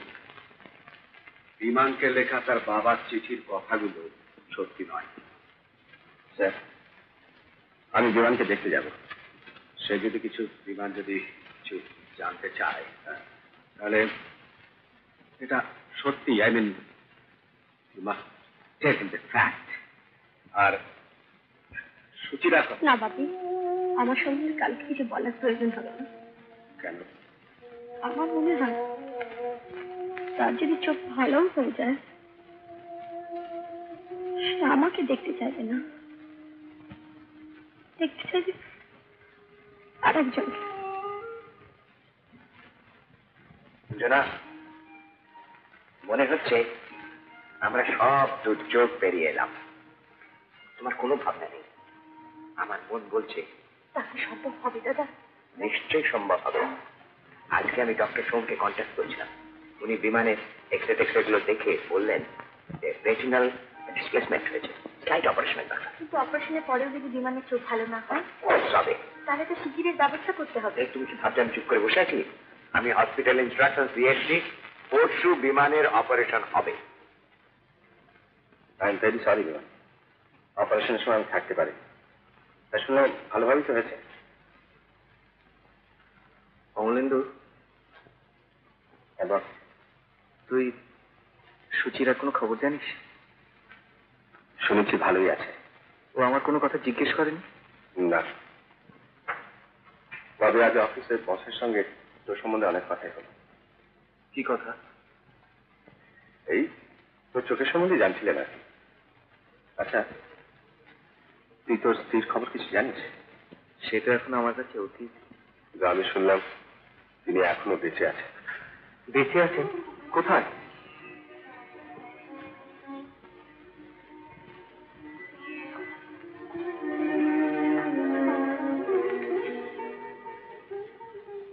বিমানকে লেখা তার বাবার চিঠির কথাগুলো সত্যি নয়। স্যার, আমি বিমানকে দেখতে যাব। সে যদি বিমান যদি কিছু জানতে চায়, তাহলে এটা সত্যি, I mean you must take in the fact. আর সুচির এখন না বাবু, আমার সঙ্গে কালকে কিছু বলার প্রয়োজন হবে না। কেন? আমার মনে হয় তার যদি চোখ ভালো হয়ে যায়, সে আমাকে দেখতে চাইবে না, দেখতে চাইবে আর একজনকে। জনা, মনে হচ্ছে আমরা সব দুর্যোগ পেরিয়ে এলাম। তোমার কোনো ভাবনা নেই, আমার মন বলছে তাকে সম্ভব হবে দাদা? নিশ্চয়ই সম্ভব হবে। আজকে আমি ডক্টর সোমকে কন্ট্যাক্ট করছিলাম। উনি বিমানের এক্সরে গুলো দেখে বললেন যে রেটিনাল ডিসপ্লেসমেন্ট হয়েছে, স্লাইট অপারেশনের দরকার। কিন্তু অপারেশনের পরেও যদি বিমানের চোখ ভালো না হয় তবে তাহলে তো শিগগিরের ব্যবস্থা করতে হবে। তুমি কি ভাবছি আমি চুপ করে বসে আছি? আমি হসপিটাল ইনস্ট্রাকশন দিয়েছি, পরশু বিমানের অপারেশন হবে। আই এম ভেরি সরি বিমান, অপারেশনের সময় আমি থাকতে পারি। তা শুনলাম ভালোভাবেই তো হয়েছে। অমলেন্দু, এবার তুই সুচিরার কোনো খবর জানিস? শুনেছি ভালোই আছে। ও আমার কোনো কথা জিজ্ঞেস করেনি? না, তবে আজ অফিসের বসের সঙ্গে তোর সম্বন্ধে অনেক কথাই হলো। কি কথা? এই তোর চোখের সম্বন্ধে জানছিলেন আর কি। আচ্ছা, তুই তোর স্ত্রীর খবর কিছু জানিস? সেটা এখন আমার কাছে অতীত। আমি শুনলাম তিনি এখনো বেঁচে আছেন। বেঁচে আছেন? কোথায়?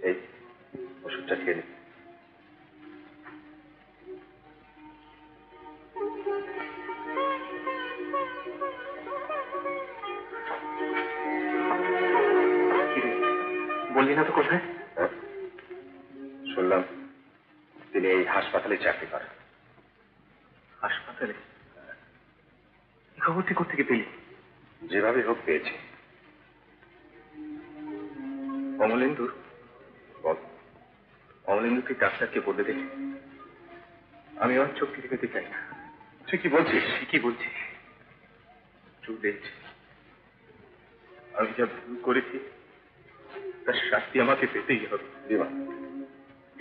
এই ওষুধটা খেয়ে নে। বললি না তো কোথায়? শুনলাম তিনি এই হাসপাতালে চাকরি করেন। হাসপাতালে? এই খবরটি কোথেকে পেলি? যেভাবে হোক পেয়েছি। অমলেন্দু, বল। অমলেন্দু, তুই ডাক্তারকে বলে দে আমি আমার চোখ থেকে পেতে চাই না। তুই কি বলছিস? কি বলছিস? Too late. আমি যা ভুল করেছি তার শাস্তি আমাকে পেতেই হবে। বিমান,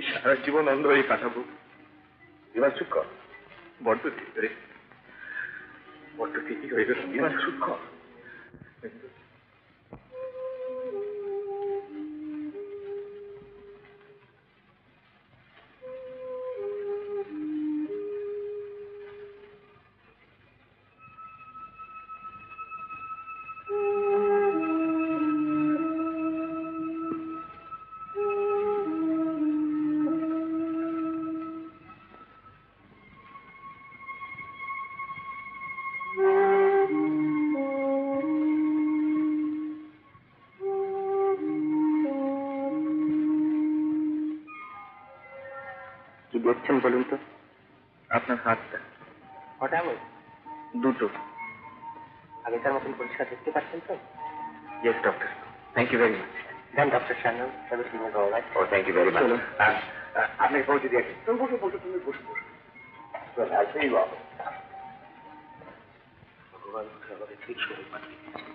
সারা জীবন অন্ধ হয়ে কাটাবো। বিমান, চুপ কর। বড্ড দেরি, বড্ড দেরি হয়ে গেল। বিমান, চুপ কর। কি দেখছেন বলুন তো? আপনার হাতটা। কটা আঙুল? দুটো। আগেকার মতন পরিষ্কার দেখতে পাচ্ছেন তো? Yes doctor, thank you very much. Then doctor Shannon, everything is alright. Oh thank you very much. আপনি পৌঁছে দিয়ে আসুন। তুমি বসে বসে, তুমি বসে বসে। আসবেই বাবা। ভগবান আমাকে ঠিক সময় পাঠিয়ে দিয়েছে।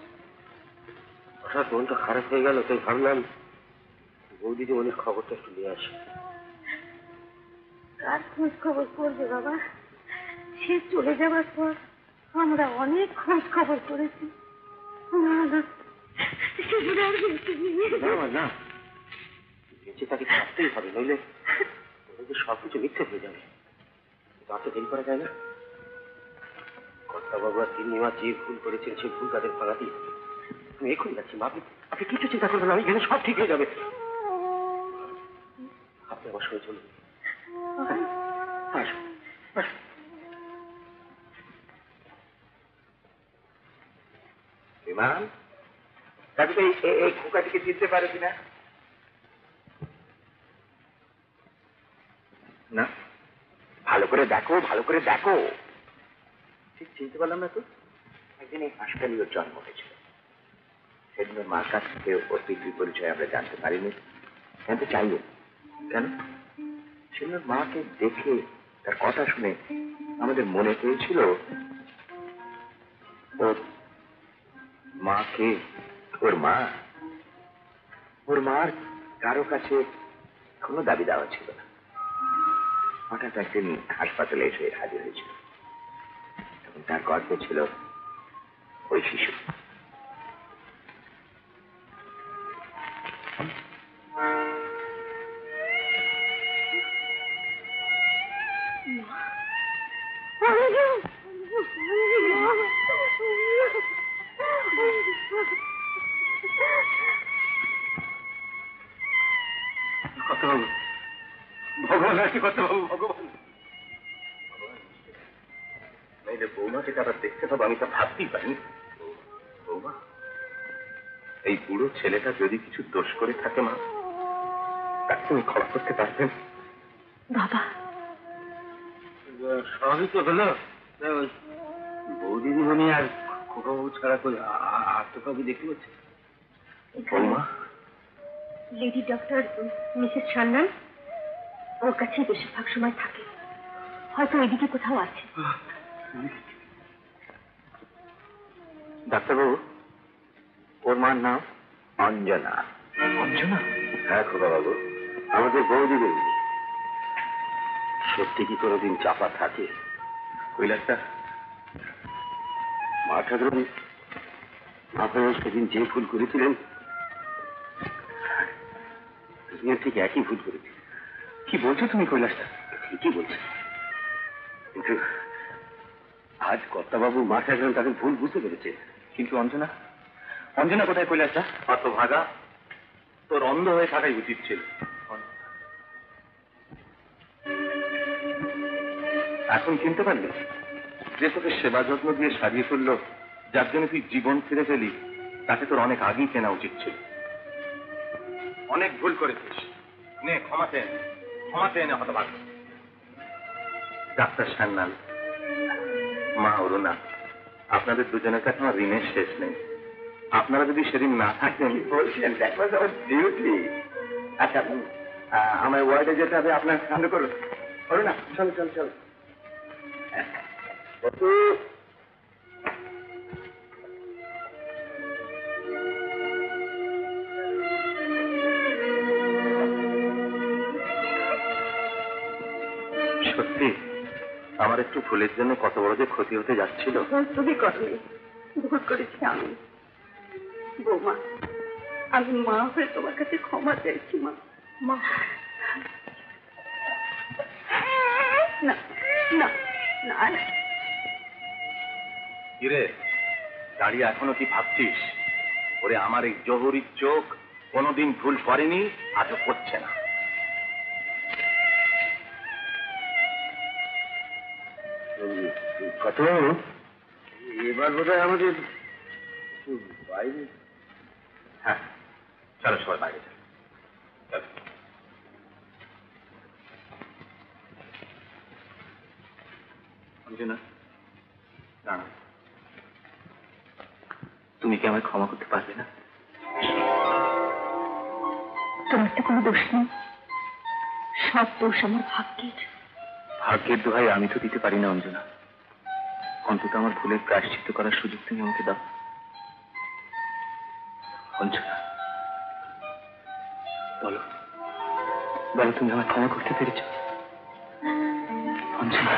হঠাৎ মনটা খারাপ হয়ে গেল, তাই ভাবলাম বৌদিদি অনেক খবরটা একটু নিয়ে আসি। কার খোঁজ খবর করবে বাবা? সে চলে যাবার পর আমরা অনেক খোঁজ খবর করেছি। না, বেঁচে তাকে থাকতেই হবে, নইলে সবকিছু মিথ্যে হয়ে যাবে। তাতে দেরি করা যায় না। কর্তাবাবু আর তিন্নিমা যে ভুল করেছেন সে ভুল তাদের ভাঙাতেই হবে। আমি এখনই যাচ্ছি মা, আপনি কিছু চিন্তা করবেন না, আমি গেলে সব ঠিক হয়ে যাবে। আপনি আমার সঙ্গে চলুন। আসুন, আসুন। বিমান, তাকে তো এই খোকাটিকে চিনতে পারে কিনা? না, ভালো করে দেখো, ভালো করে দেখো। ঠিক চিনতে পারলাম না তো। একদিন এই হাসপাতালে ওর জন্ম হয়েছিল। সেদিন ওর মার কাছ থেকে ওর পিতৃ পরিচয় আমরা জানতে পারিনি, জানতে চাইও। কেন? সেদিন ওর মাকে দেখে, তার কথা শুনে আমাদের মনে হয়েছিল ওর মাকে, ওর মার কারো কাছে কোনো দাবি দেওয়া ছিল না। হঠাৎ একদিন হাসপাতালে এসে হাজির হয়েছিল। এবং তার গর্বে ছিল ওই শিশু। কর্তাবাবু, ভগবান আছে কর্তাবাবু, ভগবান। নাইলে বৌমাকে তারা দেখতে পাবো, আমি তা ভাবতেই পারিনি। বৌমা, এই বুড়ো ছেলেটা যদি কিছু দোষ করে থাকে মা, তাকে তুমি ক্ষমা করতে পারবেন? বাবা, সবই তো হলো, বৌদিদি মনি আর খোকাবাবু ছাড়া করে আর তো কাউকে দেখতে পাচ্ছি। বৌমা, লেডি ডক্টর মিসেস সান্যাল ওর কাছে বেশিরভাগ সময় থাকে, হয়তো এদিকে কোথাও আছে। ডাক্তারবাবু, ওর মার নাম অঞ্জনা। অঞ্জনা? হ্যাঁ খোকাবাবু, আমাদের বৌদিদি। সত্যি কি কোনোদিন চাপা থাকে? কৈলাসটা মা ঠাকুর আপনারা সেদিন যে ভুল করেছিলেন, ঠিক একই ভুল করেছি। কি বলছো তুমি কৈলাসটা? ঠিকই বলছি, কিন্তু আজ কর্তাবাবু মা ঠাকুর তাকে ভুল বুঝতে পেরেছে। কিন্তু অঞ্জনা, অঞ্জনা কোথায় কৈলাসটা? অত ভাগা, তোর অন্ধ হয়ে থাকাই উচিত ছিল। এখন চিনতে পারলি যে তোকে সেবা যত্ন দিয়ে সাজিয়ে তুললো, যার জন্য তুই জীবন ফিরে পেলি, তাকে তোর অনেক আগেই চেনা উচিত ছিল। অনেক ভুল করেছিস, নে ক্ষমাতে এনে, ক্ষমাতে এনে হতভাগ। ডাক্তার সান্যাল, মা অরুণা, আপনাদের দুজনের কাছে আমার ঋণের শেষ নেই। আপনারা যদি সেদিন না থাকতেন। বলছেন দ্যাট ওয়াজ আওয়ার ডিউটি। আচ্ছা, আমার ওয়ার্ডে যেতে হবে, আপনার সামনে করুন। অরুণা, চলো চলো চলো। সত্যি আমার একটু ভুলের জন্য কত বড় যে ক্ষতি হতে যাচ্ছিল। তুমি করনি, ভুল করেছি আমি। বৌমা, আমি মা হয়ে তোমার কাছে ক্ষমা চাইছি। মা, মা, না না না। কিরে, দাঁড়িয়ে এখনো কি ভাবছিস? ওরে আমার এই জহুরির চোখ কোনোদিন ভুল করেনি, আজও করছে না। কত এবার বোধ হয় আমাদের বাইরে। হ্যাঁ, চলো সবাই বাইরে চলো। অঞ্জনা, দাঁড়া, তুমি কি আমায় ক্ষমা করতে পারবে না? তোমার তো কোনো দোষ নেই, সব দোষ আমার ভাগ্যের। ভাগ্যের দোহাই আমি তো দিতে পারি না অঞ্জনা, অন্তত আমার ভুলের প্রায়শ্চিত্ত করার সুযোগ তুমি আমাকে দাও। অঞ্জনা, বলো বলো, তুমি আমায় ক্ষমা করতে পেরেছ? অঞ্জনা।